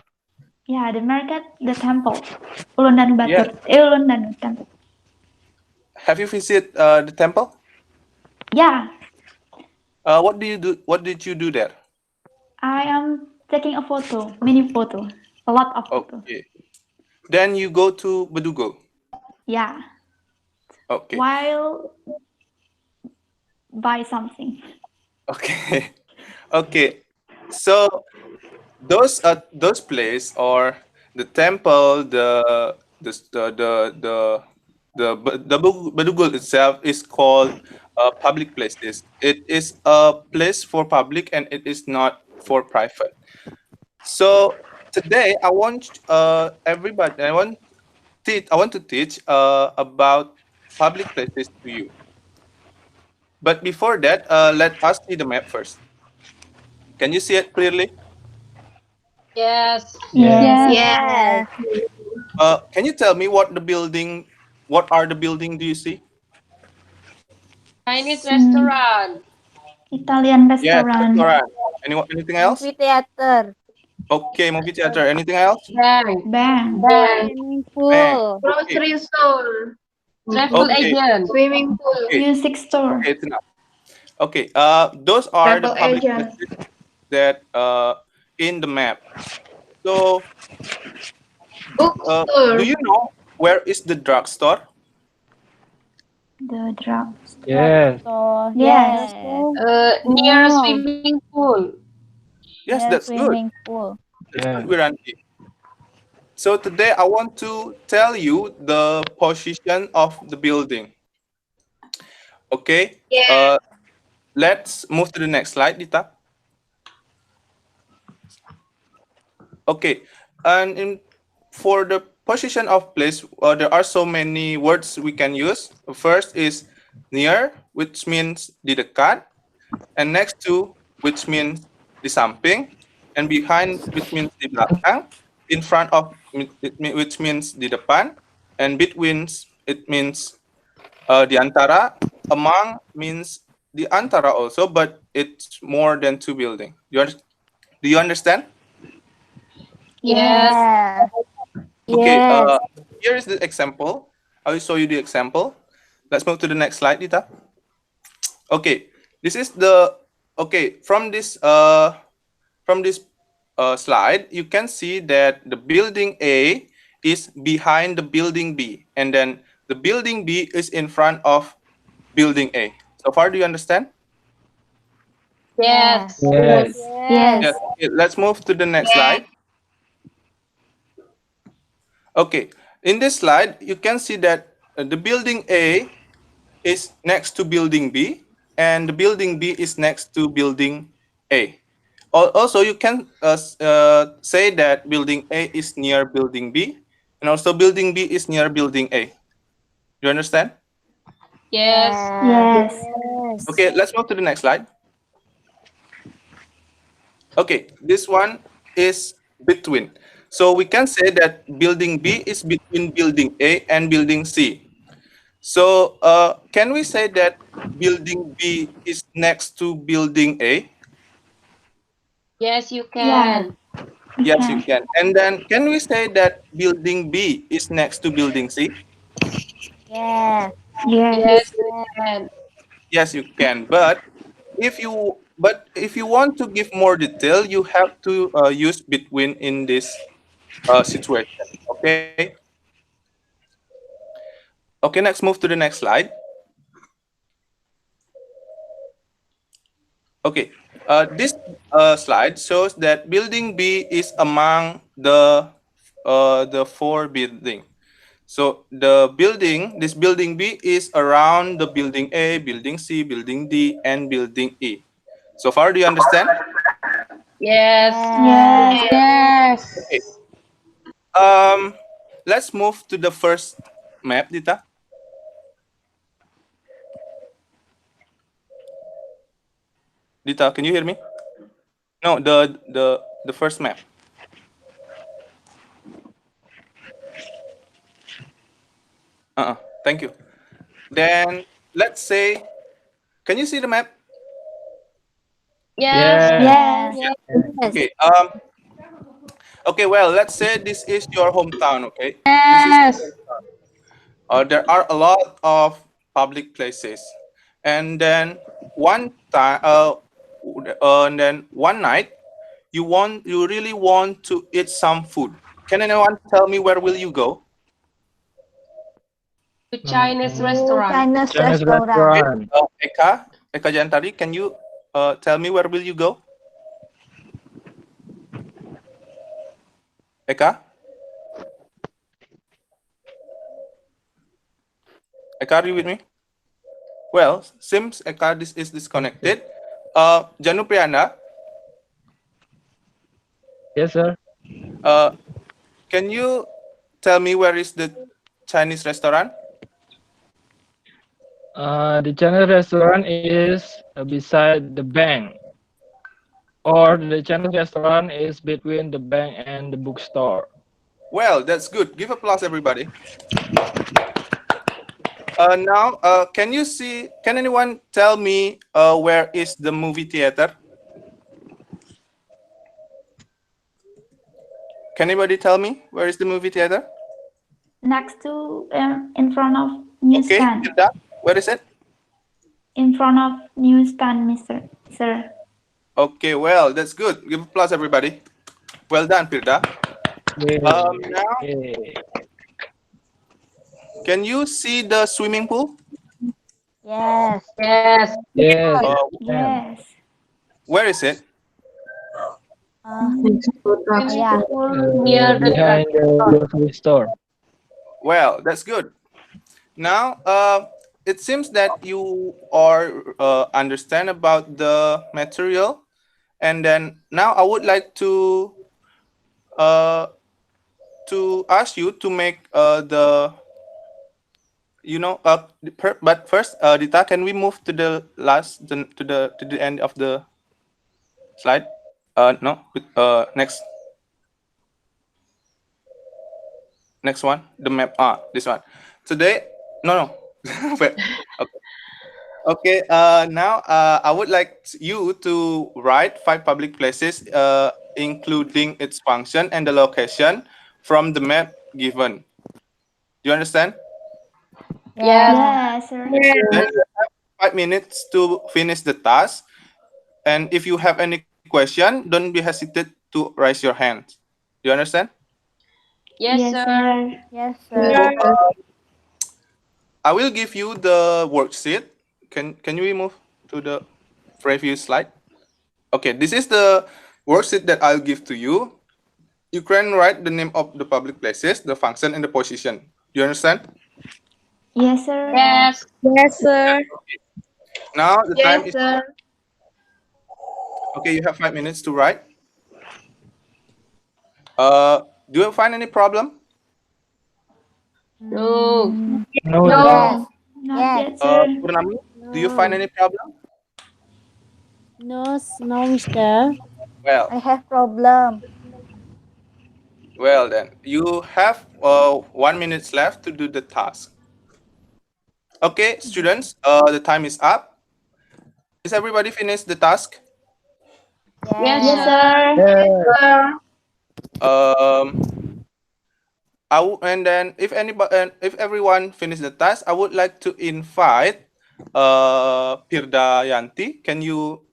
Yeah, the market, the temple. Ulun dan Yes. Batur. Ulun dan temple. Have you visited the temple? Yeah. What do you do? What did you do there? I am taking a photo. Many photo. A lot of photo. Okay. Then you go to Bedugul. Yeah. Okay. While buy something. Okay. Okay. So those place or the temple, the Bedugul itself is called public places. It is a place for public and it is not for private. So today I want everybody. I want to teach about public places to you. But before that, let us see the map first. Can you see it clearly? Yes. Yeah. Yes. Yes. Yes. Can you tell me what are the building do you see? Chinese Mm, restaurant. Italian Yes, restaurant. restaurant. Anything else? Amphitheater. Okay, movie theater. Anything else? Bank. Bank. Bank. Swimming Bank. pool. Okay, Grocery store. Travel okay, agent. Swimming pool. okay, Music store. okay. It's enough. Okay. Those are the Travel public agent. places that in the map. So, do Bookstore. you know where is the drugstore? The drug. Yes. Drugstore. Yes. Yes. Near Pool. swimming pool. Yes, Near that's good. swimming pool. That's good, Yeah. Wiranti. So today I want to tell you the position of the building. Okay. Let's move to the next slide, Dita. Okay. And for the position of place, there are so many words we can use. First is near, which means di dekat, and next to, which means di samping, and behind, which means di belakang, in front of, which means di depan, and between, it means di antara, among means di antara also, but it's more than two buildings. Do you understand? Yes. Yeah. Okay, Yes. here is the example. I will show you the example. Let's move to the next slide, Dita. Okay, this is the, okay, from this slide, you can see that the building A is behind the building B, and then the building B is in front of building A. So far, do you understand? Yeah. Yes. Yes. Yes. Yes. Okay, let's move to the next slide. Okay, in this slide, you can see that the building A is next to building B, and the building B is next to building A. Also, you can say that building A is near building B, and also building B is near building A. You understand? Yes. Yeah. Yes. Okay, let's move to the next slide. Okay, this one is between. So we can say that building B is between building A and building C. So can we say that building B is next to building A? Yes, you Yeah, can. we Yes, you can. can. And then can we say that building B is next to building C? Yeah. Yes. Yes, you can. Yes, you can. But if you want to give more detail, you have to use between in this situation. Okay. Okay. Let's move to the next slide. Okay. This slide shows that building B is among the four building. So this building B is around the building A, building C, building D, and building E. So far, do you understand? Yes. Yeah. Yes. Okay. Yes. Let's move to the first map, Dita. Dita, can you hear me? No, the first map. Thank you. Then let's say, can you see the map? Yes. Yes. Yes. Yes. Okay. Okay. Well, let's say this is your hometown. Okay. This is Yes. your hometown. There are a lot of public places, and then and then one night, you really want to eat some food. Can anyone tell me where will you go? To Chinese To restaurant. Chinese Chinese restaurant. Okay. restaurant. Eka Jantari, can you tell me where will you go? Eka, are you with me? Well, seems Eka is disconnected. Janu Priyanda, Yes, sir. uh, can you tell me where is the Chinese restaurant? The Chinese restaurant is beside the bank, or the Chinese restaurant is between the bank and the bookstore. Well, that's good. Give applause, everybody. Now, can anyone tell me where is the movie theater? Can anybody tell me where is the movie theater? Next to in front of Okay, newsstand. Hilda, where is it? In front of newsstand, Mister Sir. Okay, well, that's good. Give applause, everybody. Well done, Firda. Now, Yay. can you see the swimming pool? Yes. Yes. Yes, Uh, we can. Yes. where is it? Next to Swimming drugstore. pool near the Behind the drugstore. grocery store. Well, that's good. Now, it seems that you are understand about the material, and then now I would like uh, to ask you to make the but first, Dita, can we move to the to the end of the slide? No, next one, the map. This one. Today, no. Wait. Okay. Okay. Now, I would like you to write five public places, including its function and the location from the map given. Do you understand? Yes. Yeah. Yes, sir. Okay. Then you have 5 minutes to finish the task. And if you have any question, don't be hesitant to raise your hand. Do you understand? Yes, Yes, sir. sir. Yes, Yes, sir. So sir. I will give you the worksheet. Can we move to the previous slide? Okay, this is the worksheet that I'll give to you. You can write the name of the public places, the function, and the position. Do you understand? Yes, sir. Yes. Yes. Yes, sir. Now the time Yes, is sir. okay. You have 5 minutes to write. Uh, do you find any problem? No. Mm, No, sir. yes. No. Not Yes. yet, sir. Purnami, do you find No, any problem? no, no, mister. Well, I have problem. well then you have 1 minute left to do the task. Okay, students, the time is up. Is everybody finished the task? Yes, Yes, Yes. sir. sir. Yeah. Sir. Um, and then if anybody, and if everyone finished the task, I would like to invite Pirda Yanti. Can you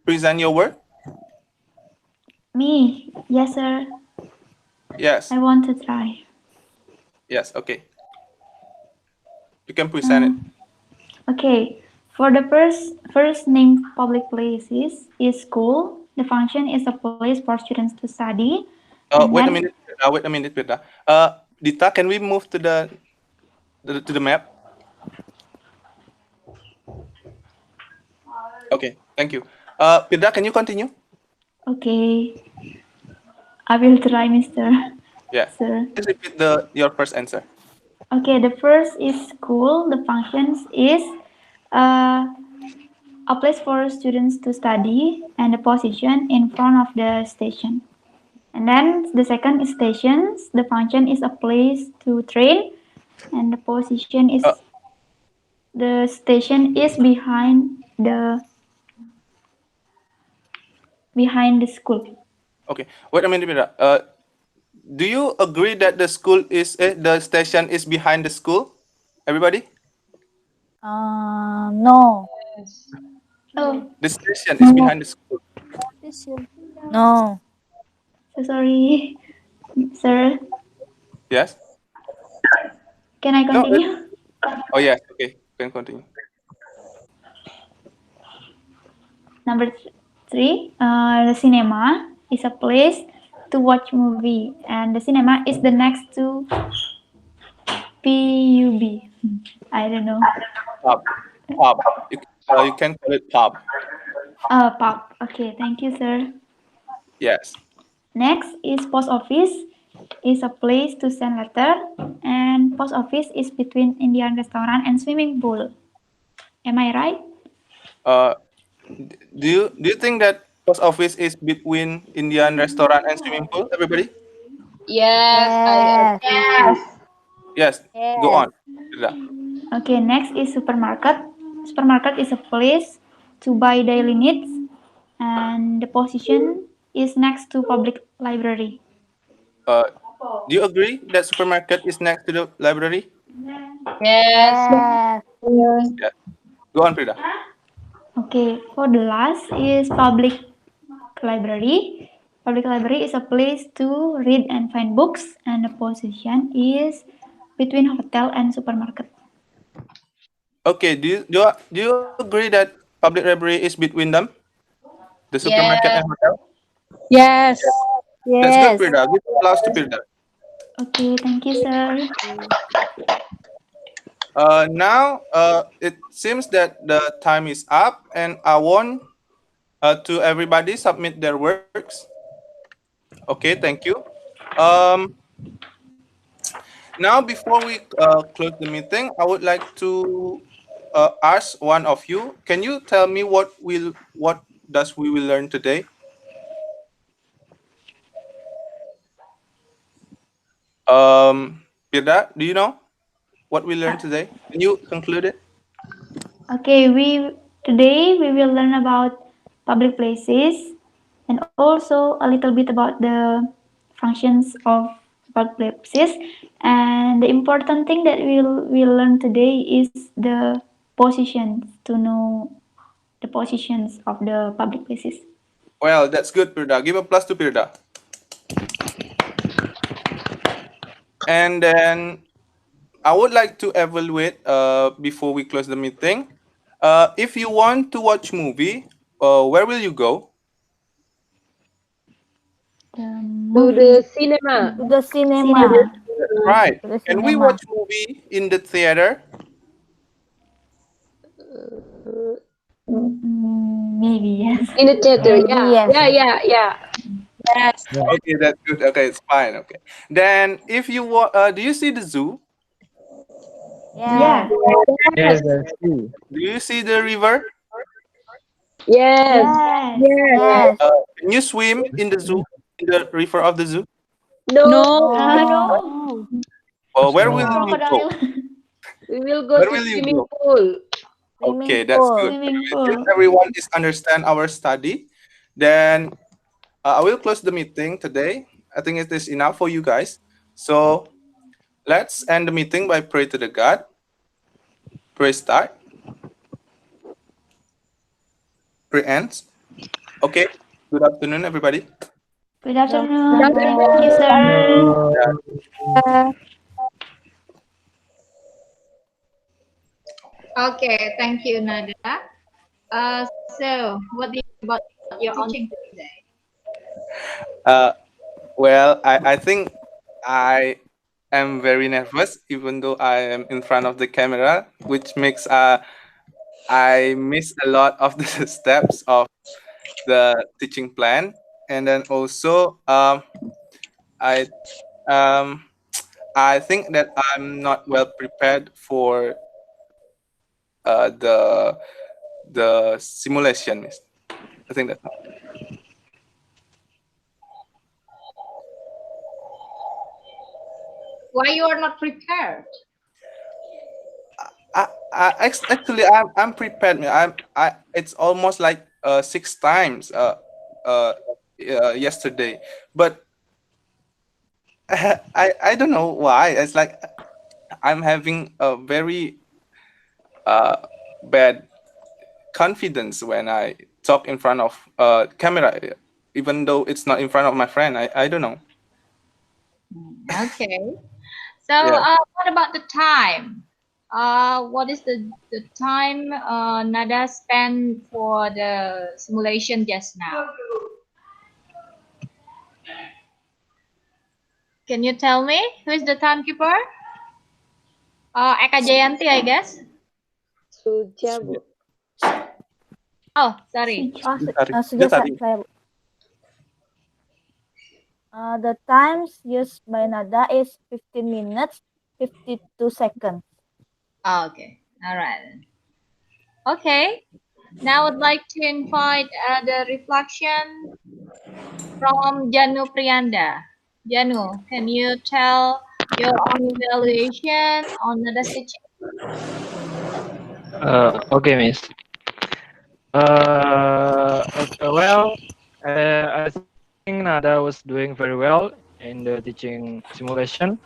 present your work? Me. Yes, sir. Yes, I want to try. yes, okay. You can present it. Um, okay. For the first named public places is school. The function is a place for students to study. And Wait a then, minute. Wait a minute, Pirda. Dita, can we move to the map? Okay, thank you. Pirda, can you continue? okay, I will try, Mister. Yeah. Sir. Please repeat the your first answer. Okay, the first is school. The functions is uh, a place for students to study and the position in front of the station. And then the second is stations. The function is a place to train and the position is Uh, the station is behind the school. okay. Wait a minute, Pirda. Do you agree that the station is behind the school? Everybody? No. Yes. Oh, The station is behind the school. No. so sorry, sir. Yes? Can I No? continue? Oh, yes. Okay. You can continue. Number three, the cinema is a place to watch movie, and the cinema is the next to PUB. I don't know. Pub. Pub. You can call it pub. Pub. Okay, thank you, sir. Yes. Next is post office. Is a place to send letter, and post office is between Indian restaurant and swimming pool. Am I right? Uh, do you think that post office is between Indian restaurant and swimming pool? Everybody? Yes, I Yes. agree. Yes. Go Yes. on. Pirda. Okay, next is supermarket. Supermarket is a place to buy daily needs, and the position is next to public library. Uh, do you agree that supermarket is next to the library? Yes. Yes. Yes. Yes. Go on, Prida. Okay, for the last is public library. Public library is a place to read and find books, and the position is between hotel and supermarket. Okay. Do you agree that public library is between them, the supermarket and Yes. hotel? Yes. That's good, Yes. Pirda. Give applause to Pirda. Okay, thank you, sir. Now, it seems that the time is up, and I want to everybody submit their works. Okay, thank you. Um, Now, before we close the meeting, I would like to ask one of you. Can you tell me what does we will learn today? Pirda, do you know what we learned Uh, today? Can you conclude it? okay, today we will learn about public places and also a little bit about the functions of public places. And the important thing that we'll learn today is the positions to know the positions of the public places. Well, that's good, Pirda. Give a plus to Pirda. And then I would like to evaluate before we close the meeting. If you want to watch movie, where will you go? The To movie the cinema. To the cinema. cinema. That's right. To the Can we cinema. watch movie in the theater? Maybe yes. In the theater. Maybe Yeah. yes. Yeah. Yeah. Yeah. Yes. Okay, that's good. Okay, it's fine. Okay. Then, if you want, do you see the zoo? Yeah. Yeah. Yes, Yes. I see. Do you see the river? Yes. Yes. Yes. Yes. Can you swim in the zoo, in the river of the zoo? No. No. No. Where No. will No you go? crocodile. We will go Where to will you swimming go? pool. Swimming Okay, that's pool. good. Swimming Since pool. everyone is understand our study, then I will close the meeting today. I think it is enough for you guys. So let's end the meeting by pray to the God. Pray start. Pray ends. Okay. Good afternoon, everybody. Good Good afternoon. Thank you, afternoon. sir. Yeah. Okay, thank you, Nada. So what do you think about your own teaching today? Uh, well, I think I am very nervous, even though I am in front of the camera, which makes I miss a lot of the steps of the teaching plan, and then also I um I think that I'm not well prepared for the simulation. I think that's all. Why you are not prepared? Actually, I'm prepared. I it's almost like 6 times uh, yesterday, but I don't know why. It's like I'm having a very uh, bad confidence when I talk in front of camera, even though it's not in front of my friend. I don't know. Okay. So Yeah. what about the time? What is the time Nada spent for the simulation just now? Can you tell me who is the timekeeper? Eka Jayanti, I guess. Suja, Bu. Oh, sorry. Oh, Jatari. sudah Jatari. saya. The times used by Nada is 15 minutes, 52 seconds. Oh, okay. All right. Okay. Now I'd like to invite the reflection from Janu Priyanda. Janu, can you tell your own evaluation on Nada's teaching? Okay, Miss. Well, I think Nada was doing very well in the teaching simulation.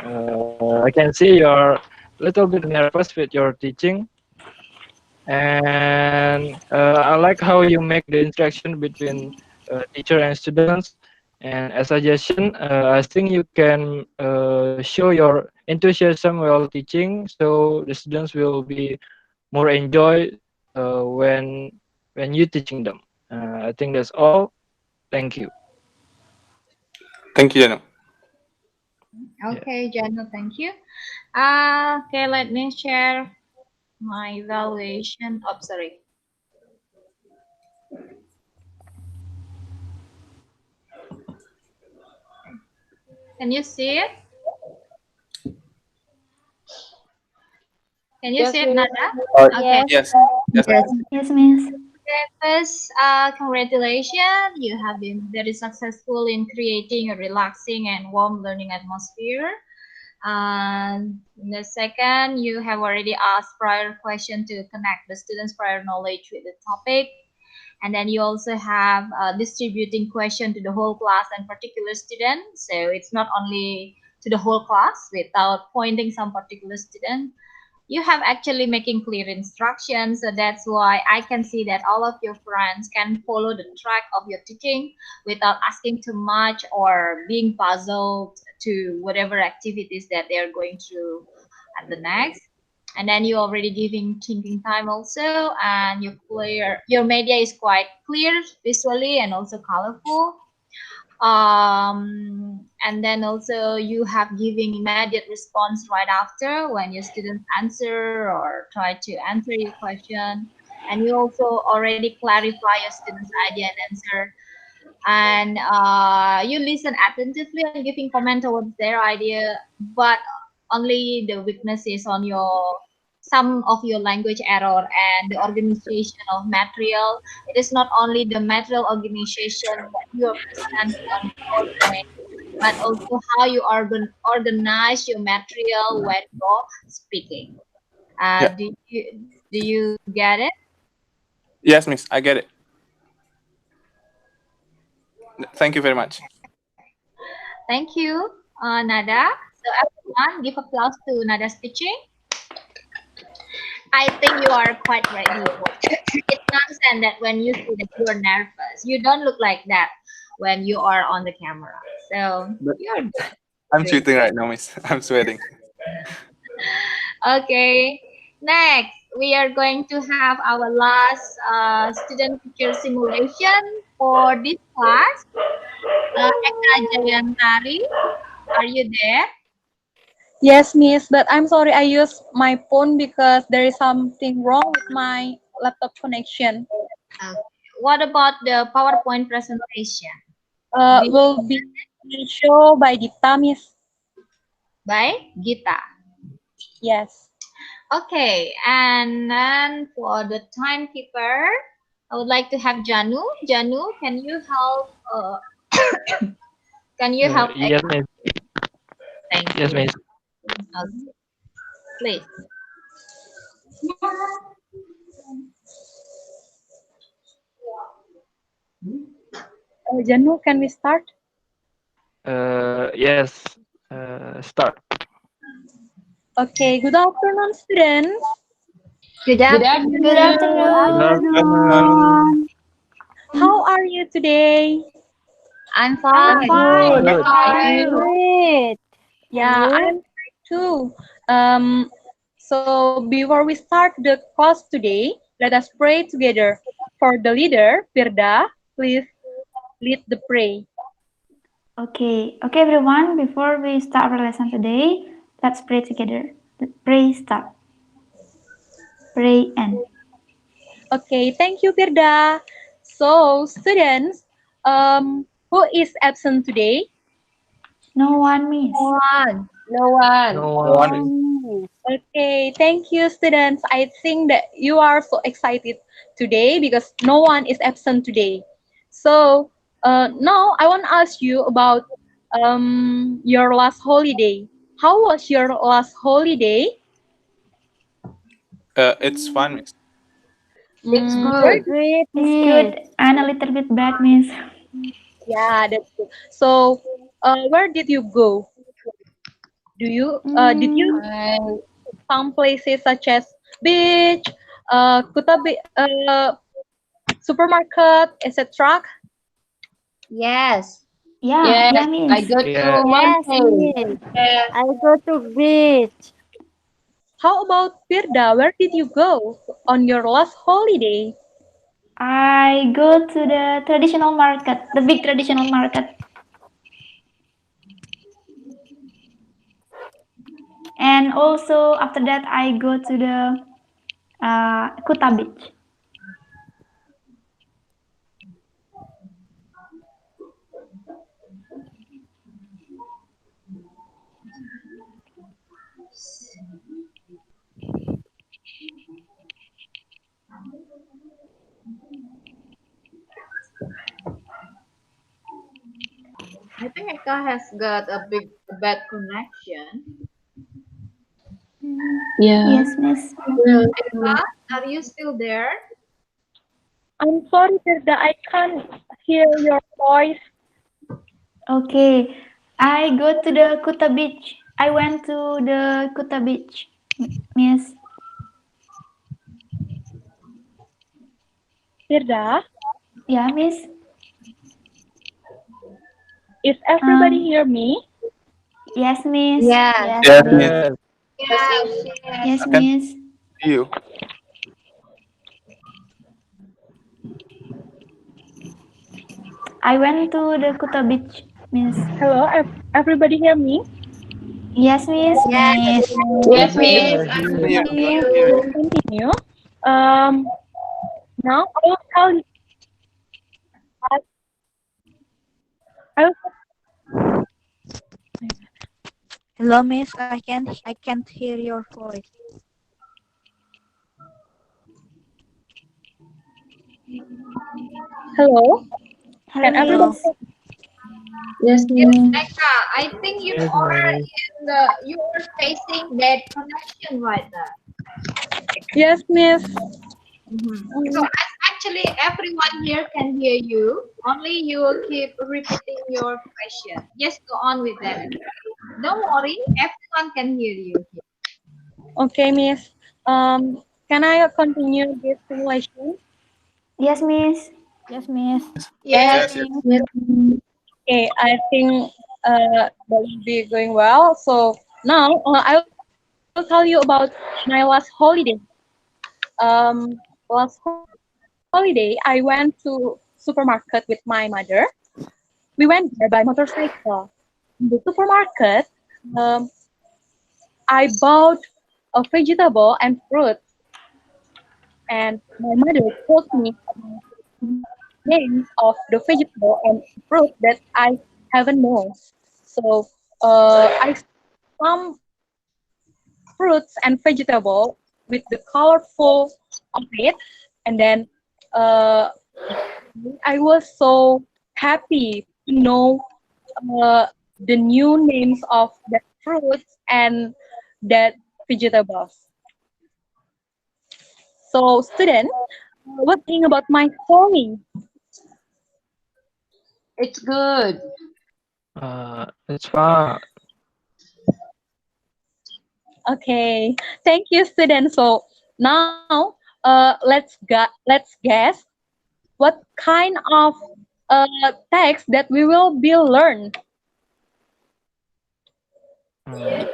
I can see you're a little bit nervous with your teaching, and I like how you make the interaction between teacher and students. And as a suggestion, I think you can show your enthusiasm while teaching, so the students will be more enjoy when you teaching them. I think that's all. Thank you. Thank you, Janu. Yeah. Okay, Janu, thank you. Okay, let me share my evaluation. Oh, sorry. Can you see it? Can you see Yes, it, Miss. Nada? Uh, Okay. Yes. yes, yes. Yes. Yes, Miss. Okay, first, congratulations. You have been very successful in creating a relaxing and warm learning atmosphere. And the second, you have already asked prior question to connect the students' prior knowledge with the topic. And then you also have distributing question to the whole class and particular student. So it's not only to the whole class without pointing some particular student. You have actually making clear instructions. So that's why I can see that all of your friends can follow the track of your teaching without asking too much or being puzzled to whatever activities that they are going through at the next. And then you already giving thinking time also, and your media is quite clear visually and also colorful. And then also you have giving immediate response right after when your students answer or try to answer your question. And you also already clarify your students idea and answer, and you listen attentively and giving comment towards their idea, but only the weakness is on your some of your language error and the organization of material. It is not only the material organization that you are presenting on the PowerPoint, but also how you organize your material when you're speaking. Yeah. Do you get it? Yes, miss. I get it. Thank you very much. Thank you, Nada. So everyone, give applause to Nada's speaking. I think you are quite ready. It's nonsense that when you say that you're nervous, you don't look like that when you are on the camera. So But you're good. I'm Great. cheating right now, miss. I'm sweating. Okay. Next, we are going to have our last student teacher simulation for this class. Eka Jayantari, are you there? Yes, Miss, but I'm sorry I used my phone because there is something wrong with my laptop connection. Okay. What about the PowerPoint presentation? Will be show by Dita, Miss. By Gita. Yes. Okay, and then for the timekeeper, I would like to have Janu. Janu, can you help? Can you help Yes, Eka? Miss. Thank Yes, you. Miss. Okay, please. Janu, can we start? Yes. Start. Okay. Good afternoon, students. Good Good Good afternoon. Good afternoon. afternoon. How are you today? I'm I'm fine. fine. Good. How are Good. you? Great. And Yeah, you? I'm fine too. So before we start the class today, let us pray together. For the leader, Firda, please lead the pray. Okay, everyone. Before we start our lesson today, let's pray together. Pray start. Pray end. Okay, thank you, Firda. So, students, who is absent today? No one miss. One. No one. No No one. one. Okay, thank you, students. I think that you are so excited today because no one is absent today. So, now I want to ask you about your last holiday. How was your last holiday? It's fun, miss. It's Where good. Great, It's Miss. good and a little bit bad, miss. Yeah, that's good. So, where did you go? Did you And some places such as beach, supermarket, etc.? Yes. yes, Yeah, I miss. go Yeah. to Yes, mountain. Miss. I go to beach. How about Firda? Where did you go on your last holiday? I go to the traditional market, the big traditional market. And also after that, I go to the Kuta Beach. I think Eka has got a bad connection. Yeah. Yes, Miss. Yes, Eka, are you still there? I'm sorry, Tirda, I can't hear your voice. Okay, I go to the Kuta Beach. I went to the Kuta Beach, Miss. Tirda, Yeah, Miss. is everybody Um, hear me? yes, Miss. Yes. Yes, Yes, Miss. Miss. Yes. yes, Yes, Yes, I yes. can Miss. see you. I went to the Kuta Beach, Miss. Hello, everybody hear me? Yes, Miss. Yes, yes, Yes, Miss. I Yes, I'm hear Hear you. you. with I you. hear you. Continue. Um, Now I, I will Hello, Miss. I can't hear your voice. hello. Hello, Can everybody Hello. Miss. hear me? Yes, Yes, Miss. Eka, I think Yes, Miss. you are facing bad connection right now. Yes, Miss. So actually everyone here can hear you. Only you keep repeating your question. Just go on with that. Don't worry, everyone can hear you. Okay, Miss. Can I continue this simulation? Yes, Miss. Yes, Miss. Yes, Yes, Yes, yes. Miss. yes, Miss. Okay, I think that will be going well. So now I will tell you about my last holiday. Last holiday, I went to supermarket with my mother. We went there by motorcycle. In the supermarket, um, I bought a vegetable and fruit, and my mother told me names of the vegetable and fruit that I haven't known. So I some fruits and vegetable with the colorful of it, and then uh, I was so happy to know uh, the new names of that fruits and that vegetables. So, student, what do you think about my story? It's good. It's fun. Okay, thank you, student. So now, let's guess what kind of text that we will be learn. Uh,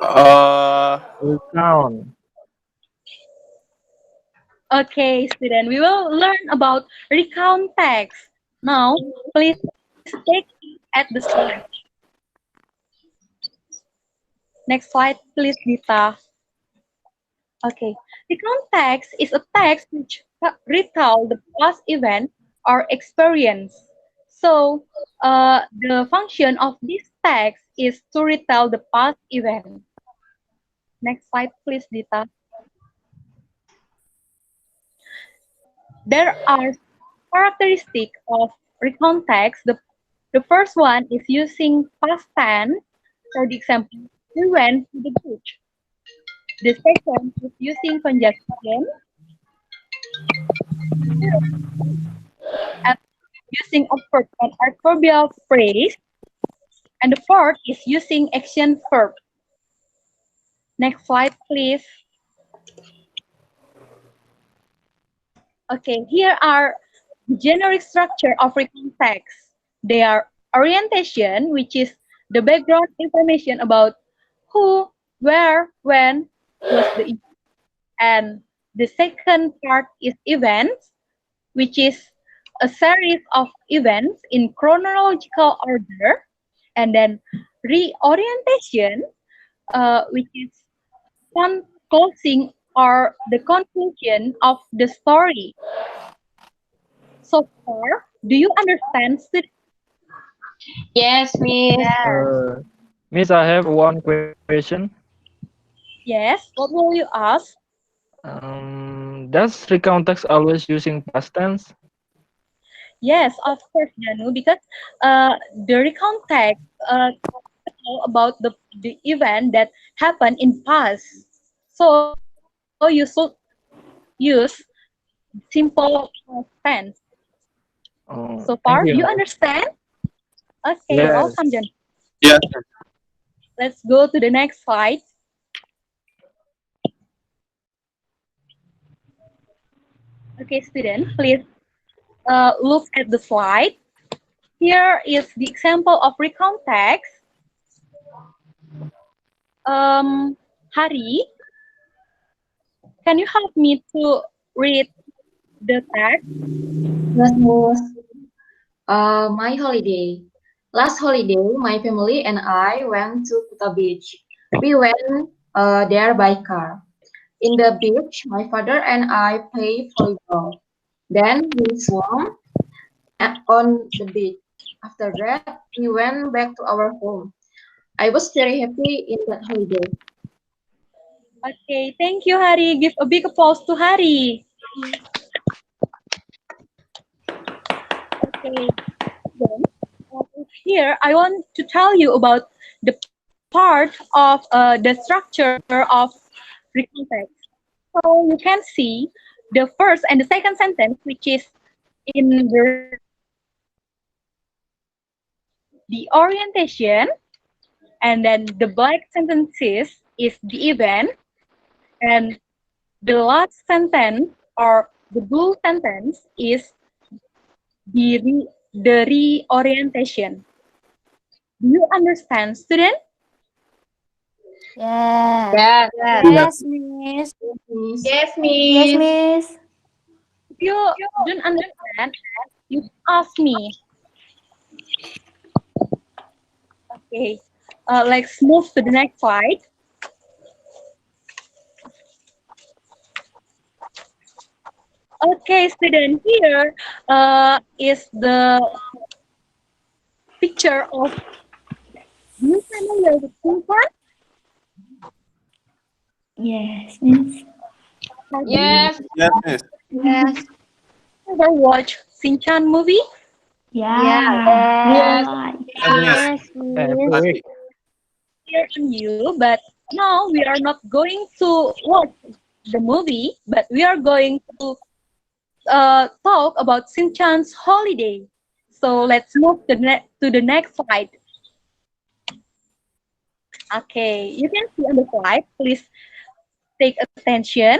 Uh, Recount. Okay, student, we will learn about recount text. Now, please take at the slide. Next slide, please, Dita. Okay, recount text is a text which retell the past event or experience. So, the function of this text is to retell the past event. Next slide, please, Dita. There are characteristics of recount text. The first one is using past tense. For the example, we went to the beach. The second is using conjugation and using a verb and adverbial phrase. And the fourth is using action verb. Next slide, please. Okay, here are the generic structure of recount text. They are orientation, which is the background information about who, where, when was the event. And the second part is events, which is a series of events in chronological order, and then reorientation, which is closing or the conclusion of the story. So far, do you understand, students? Yes, Miss. Uh, Miss, I have one question. Yes. What will you ask? Does recount text always using past tense? Yes, of course, Danu, because the recount text tell about the event that happened in past. So you should use simple past tense. So Oh, far, thank do you you, Miss. understand? Okay, welcome, Yes. Jan. Yeah. Let's go to the next slide. Okay, student, please look at the slide. Here is the example of recount text. Hari, can you help me to read the text? Yes, Miss. My holiday. Last holiday, my family and I went to Kuta Beach. We went there by car. In the beach, my father and I played volleyball. Then we swam on the beach. After that, we went back to our home. I was very happy in that holiday. Okay, thank you, Hari. Give a big applause to Hari. Okay, then here I want to tell you about the part of the structure of recount text. So you can see the first and the second sentence, which is in the the orientation, and then the black sentences is the event, and the last sentence or the blue sentence is the reorientation. Do you understand, student? Yes. Yes, Yeah. Yes, Miss. Miss. Yes, Yes, Miss. Miss. If you don't understand, you ask me. Okay, let's move to the next slide. Okay, student, here is the picture of, do you familiar with Kumpan? Yes, Miss. Have you Yes, Yes, miss. yes, ever watched Shinchan movie? Yeah, we Yes. yes, like. Yes, miss. Yes, Miss. Epic. Here on you, but now we are not going to watch the movie, but we are going to talk about Shinchan's holiday. So let's move to the next slide. Okay, you can see on the slide. Please take attention.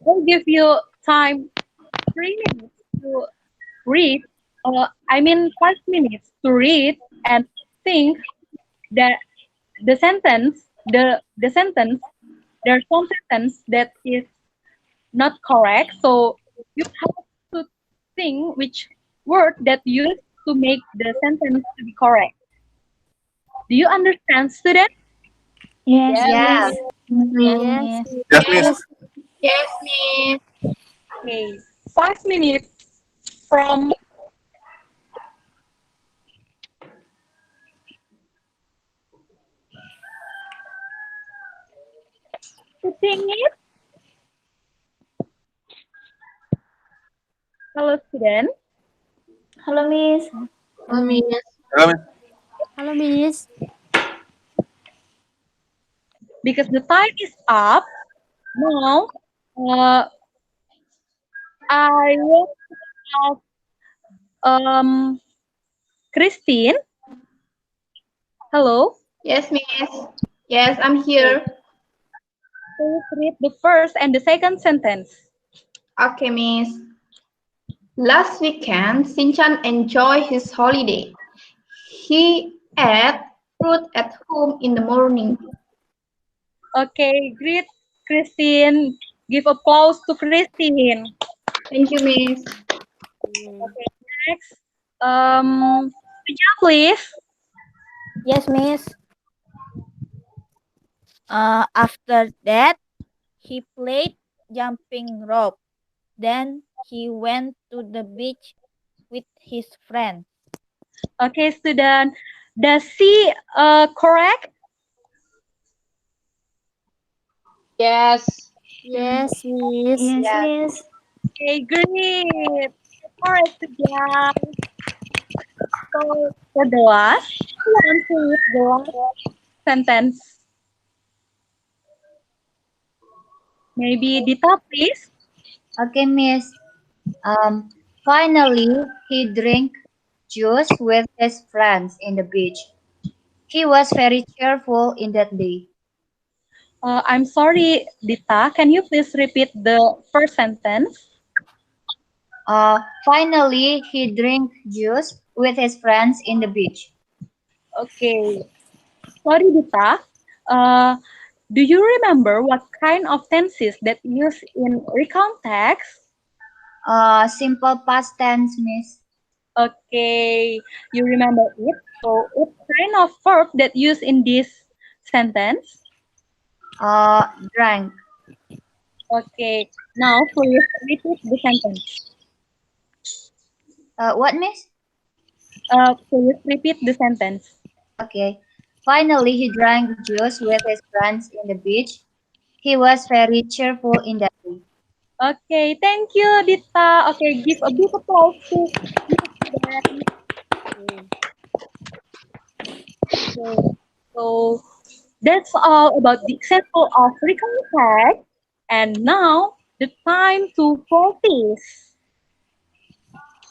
I'll give you time 3 minutes to read. I mean 5 minutes to read and think that the sentence there's some sentence that is not correct. So you have to think which word that you use to make the sentence to be correct. Do you understand, student? Yes, yes, Yeah. Miss. Miss. Yes, Yes, miss. Miss. Yes, Miss. Okay, 5 minutes from shooting it. Hello, student. Hello, Miss. Oh, Miss. Hello, miss. Hello, Miss. Because the time is up now, uh, I will ask Christine. Hello. Yes, Miss. Yes, I'm Okay. here. Please read the first and the second sentence. Okay, Miss. Last weekend, Sinchan enjoyed his holiday. He ate fruit at home in the morning. Okay, great, Christine. Give applause to Christine. Thank you, Miss. Mm. Okay, next. Puja, please. Yes, Miss. After that, he played jumping rope. Then he went to the beach with his friends. Okay, student. Does she correct? Yes. Yes, Miss. Yes, Yes. Miss. Okay, great. Alright, student. So for the last, who want to read the last sentence? Maybe Dita, please. Okay, Miss. Um, Finally, he drank juice with his friends in the beach. He was very cheerful in that day. I'm sorry, Dita. Can you please repeat the first sentence? Finally, he drank juice with his friends in the beach. Okay. Sorry, Dita. Uh, do you remember what kind of tenses that use in recount text? Simple past tense, Miss. Okay, you remember it. So, what kind of verb that used in this sentence? Drank. Okay, now please repeat the sentence. What, Miss? Please repeat the sentence. Okay. Finally, he drank juice with his friends in the beach. He was very cheerful in that day. Okay, thank you, Dita. Okay, give a big applause to you, student. Mm. Okay, so that's all about the example of recurrent text. And now the time to practice.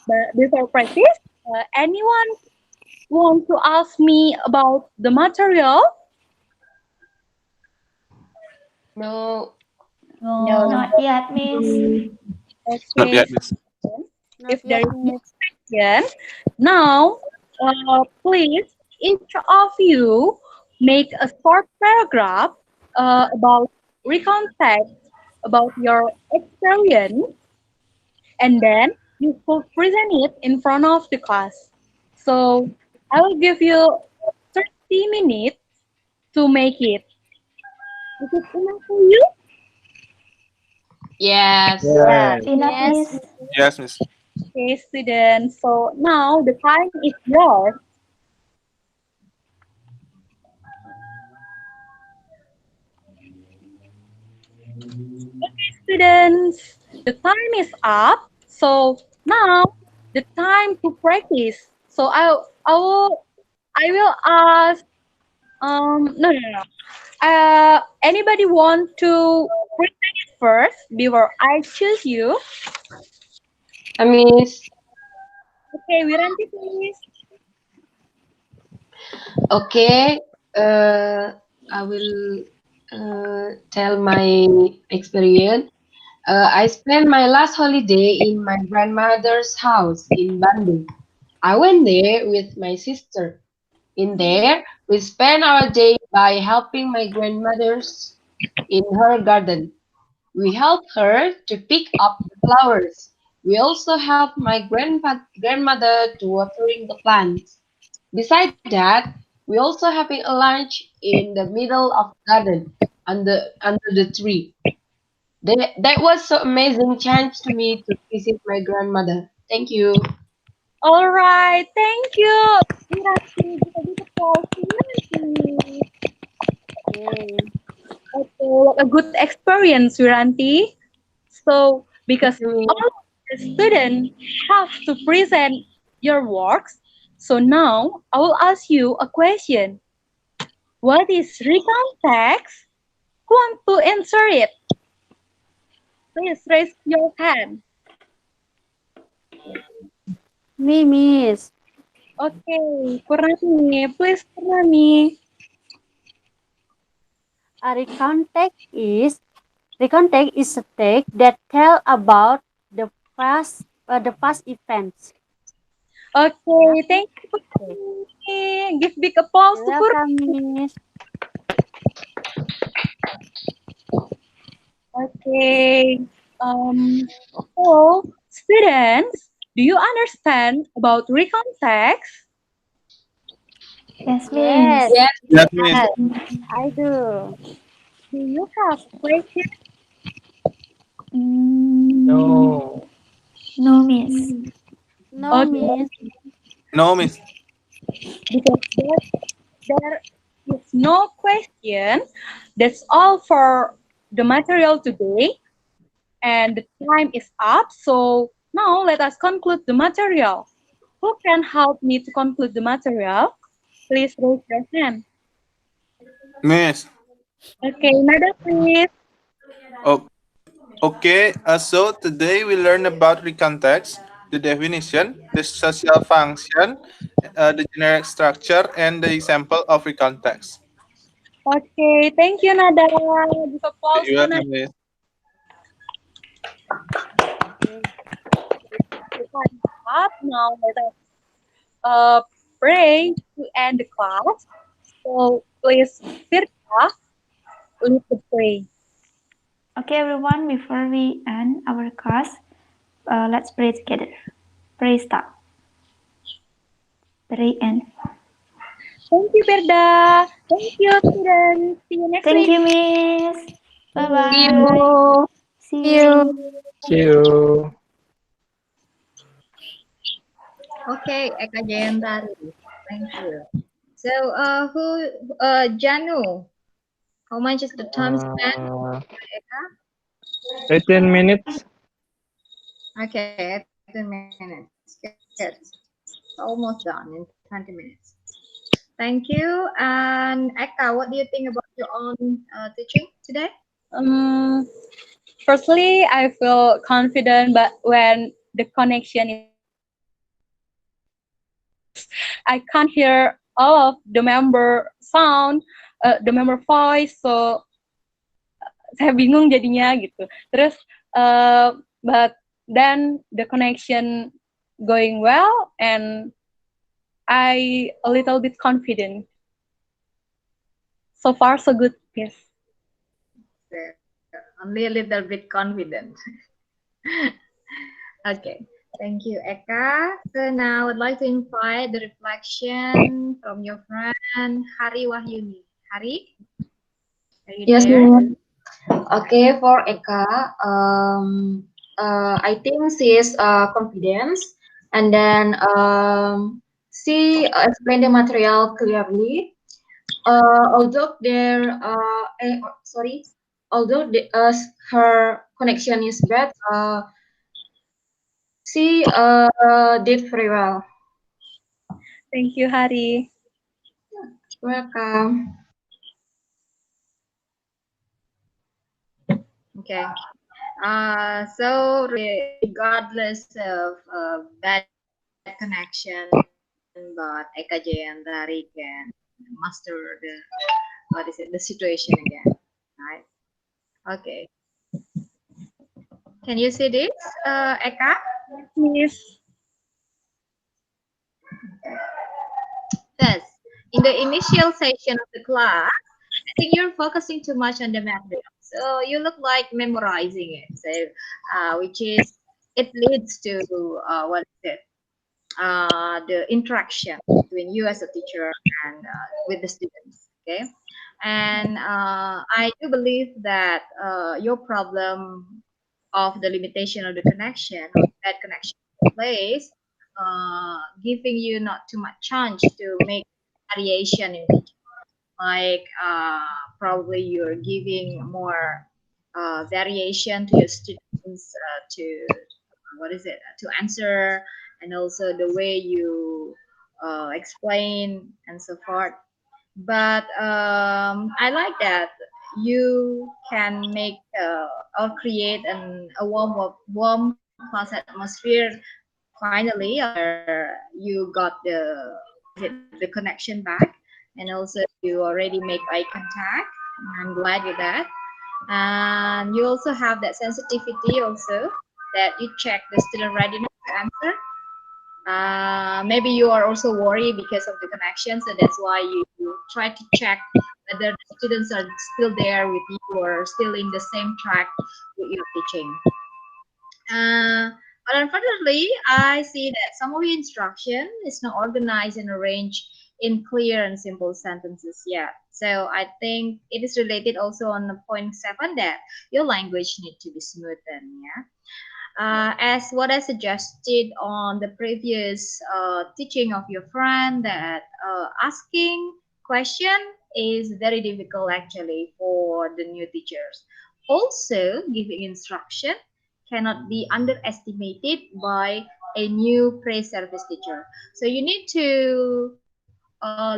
But before practice, anyone want to ask me about the material? No. No. Not yet, Miss. Not Okay, yet, so Miss. if Not there yet, is no Miss. question, now please each of you make a short paragraph about recount text about your experience, and then you will present it in front of the class. So I will give you 30 minutes to make it. Is it enough for you? Yes. Yeah. Yes. Enough, Yes. Miss. Yes, Miss. Okay, students. So now the time is yours. Okay, students. The time is up. So now the time to practice. So I will ask no, no, no. Anybody want to present it first before I choose you? I miss. Okay, Wiranti, please. Okay. Uh, I will tell my experience. I spent my last holiday in my grandmother's house in Bandung. I went there with my sister. In there, we spent our day by helping my grandmother's in her garden. We helped her to pick up the flowers. We also helped my grandmother to watering the plants. Beside that, we also having a lunch in the middle of the garden under the tree. That was so amazing chance to me to visit my grandmother. Thank you. All right, thank you, Wiranti. Give a big applause to Wiranti. Yay. Okay, what a good experience, Wiranti. So, Thank because you. all the students have to present your works, so now I will ask you a question. What is recount text? Who want to answer it? Please raise your hand. Me, Miss. Okay, Purnami, please Purnami. A recount text is a text that tell about the past events. Yeah. Okay, thank you Okay. Purnami. Give big applause You're to welcome, Purnami. Miss. Okay. Um, so, students, do you understand about recontext? Yes, Miss. Yes, That means yes, I do. Do you have questions? Mm, No. no, Miss. No, Okay, Miss. no, Miss. because there is no question. That's all for the material today, and the time is up. So now let us conclude the material. Who can help me to conclude the material? Please raise your hand. Miss. Okay, Nada, please. Oh, okay. So today we learn about recontext, the definition, the social function, the generic structure, and the example of recontext. Okay, thank you, Nada. Give applause You to welcome, Nada. Miss. Okay, the time is up. Now let us pray to end the class. So please, Firka, lead the pray. Okay, everyone, before we end our class, let's pray together. Pray start. Pray end. Thank you, Firda. Thank you, students. See you next Thank week. you, Miss. Bye See bye. you. See See you. you. See you. Okay, Eka Jayantari. Thank you. So, Janu, how much is the time spent Uh, by Eka? 18 minutes. Okay, 18 minutes. Good. Almost done in 20 minutes. Thank you. And Eka, what do you think about your own teaching today? Um, Firstly, I feel confident, but when the connection is because I can't hear all of the member sound, the member voice, so saya bingung jadinya gitu. Terus, but then the connection going well, and I a little bit confident. So far, so good. Yes. So, only a little bit confident. Okay. Thank you, Eka. So now I'd like to invite the reflection from your friend Hari Wahyuni. Hari, are you Yes, there? ma'am. Okay, for Eka, I think she is confidence, and then she explained the material clearly. Although sorry, although her connection is bad, she did very well. Thank you, Hari. Welcome. Okay. So regardless of bad connection, but Eka Jayantari can master the situation again, right? Okay. Can you see this, Eka? Miss. Yes. In the initial session of the class, I think you're focusing too much on the material. So you look like memorizing it. So, which is it leads to what is it? The interaction between you as a teacher and with the students. Okay, and I do believe that your problem of the limitation of the connection or bad connection place, giving you not too much chance to make variation in teaching. Like probably you're giving more variation to your students to what is it to answer, and also the way you explain and so forth. But I like that you can make or create a warm class atmosphere finally after you got the connection back, and also you already make eye contact. I'm glad with that. And you also have that sensitivity also that you check the student readiness to answer. Maybe you are also worried because of the connection, so that's why you try to check whether the students are still there with you or still in the same track with your teaching. But unfortunately, I see that some of the instruction is not organized and arranged in clear and simple sentences yet. So I think it is related also on the point seven that your language need to be smoothened. Yeah. As what I suggested on the previous teaching of your friend, that asking question is very difficult actually for the new teachers. Also, giving instruction cannot be underestimated by a new pre-service teacher. So you need to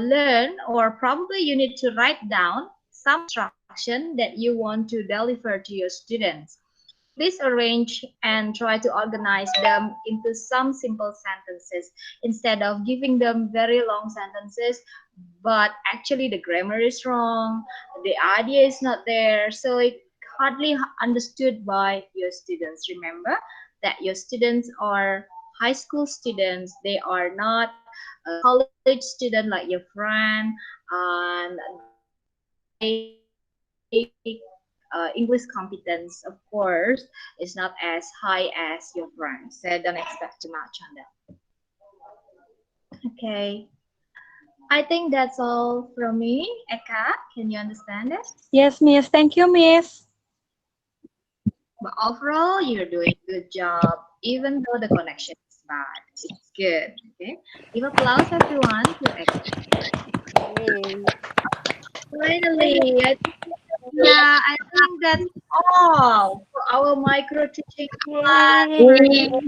learn, or probably you need to write down some instruction that you want to deliver to your students. Please arrange and try to organize them into some simple sentences instead of giving them very long sentences, but actually the grammar is wrong, the idea is not there, so it hardly understood by your students. Remember that your students are high school students, they are not a college student like your friend, and English competence, of course, is not as high as your friends. So don't expect too much on that. Okay. I think that's all from me. Eka, can you understand it? Yes, Miss. Thank you, Miss. But overall, you're doing a good job, even though the connection is bad. It's good. Okay. Give applause, everyone, to Eka. Yay. Finally, yeah, I think that's all for our micro teaching class. Yay. This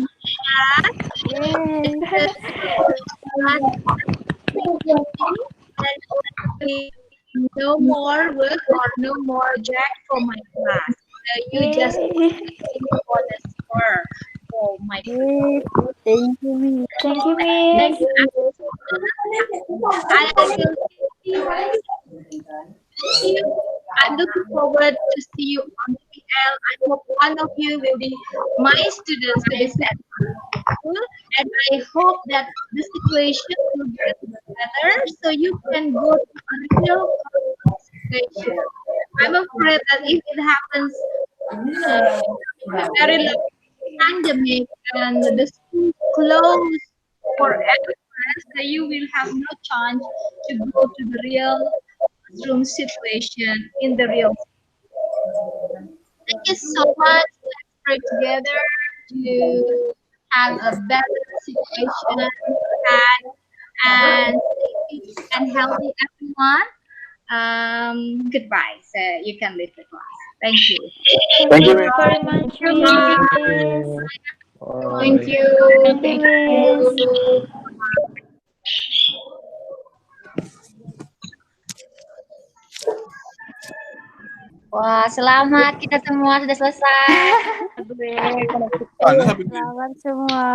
Yay. is the last meeting, and hopefully no more work or no more project for my class. So you just Yay. waiting for the score for my Yay. Thank you, Miss. Thank you, then Miss. I will see you. I'm looking forward to see you on PL. I hope one of you will be my students to this school, and I hope that the situation will get better so you can go to a real situation. I'm afraid that if it happens in a very long pandemic and the school closed forever, so you will have no chance to go to the real classroom situation in the real. Thank you so much. Let's pray together to have a better situation and, safe and healthy everyone. Goodbye. So you can leave the class. Thank you. Thank Thank you, you Miss. very much, Bye. Thank Miss. you. Thank Bye. you. Thank you, Thank Miss. you. Wah, selamat kita semua sudah selesai. Anda sampai di Selamat semua.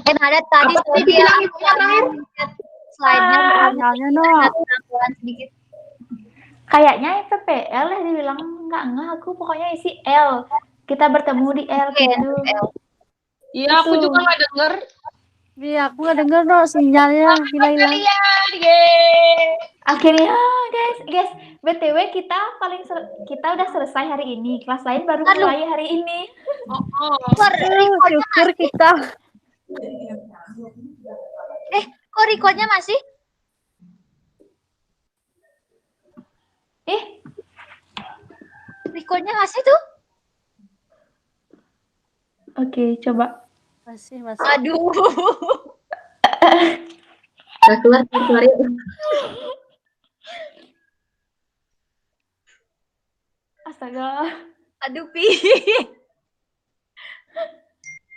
Dan ada tadi Apa sih tadi dia bilang itu orang? lihat slide-nya Sinyalnya no. ada penampilan sedikit. Kayaknya PPL ya dibilang enggak aku pokoknya isi L. Kita bertemu di L Oke, gitu. Iya, aku Itu. juga nggak denger. Iya, aku nggak denger no sinyalnya hilang. Kalian, yeay. Akhirnya guys, BTW kita udah selesai hari ini. Kelas lain baru mulai hari ini. Syukur kita. Kok recordnya masih? Recordnya masih tuh? Oke, coba. Masih. Aduh. keluar ya. Astaga. Aduh, Pi.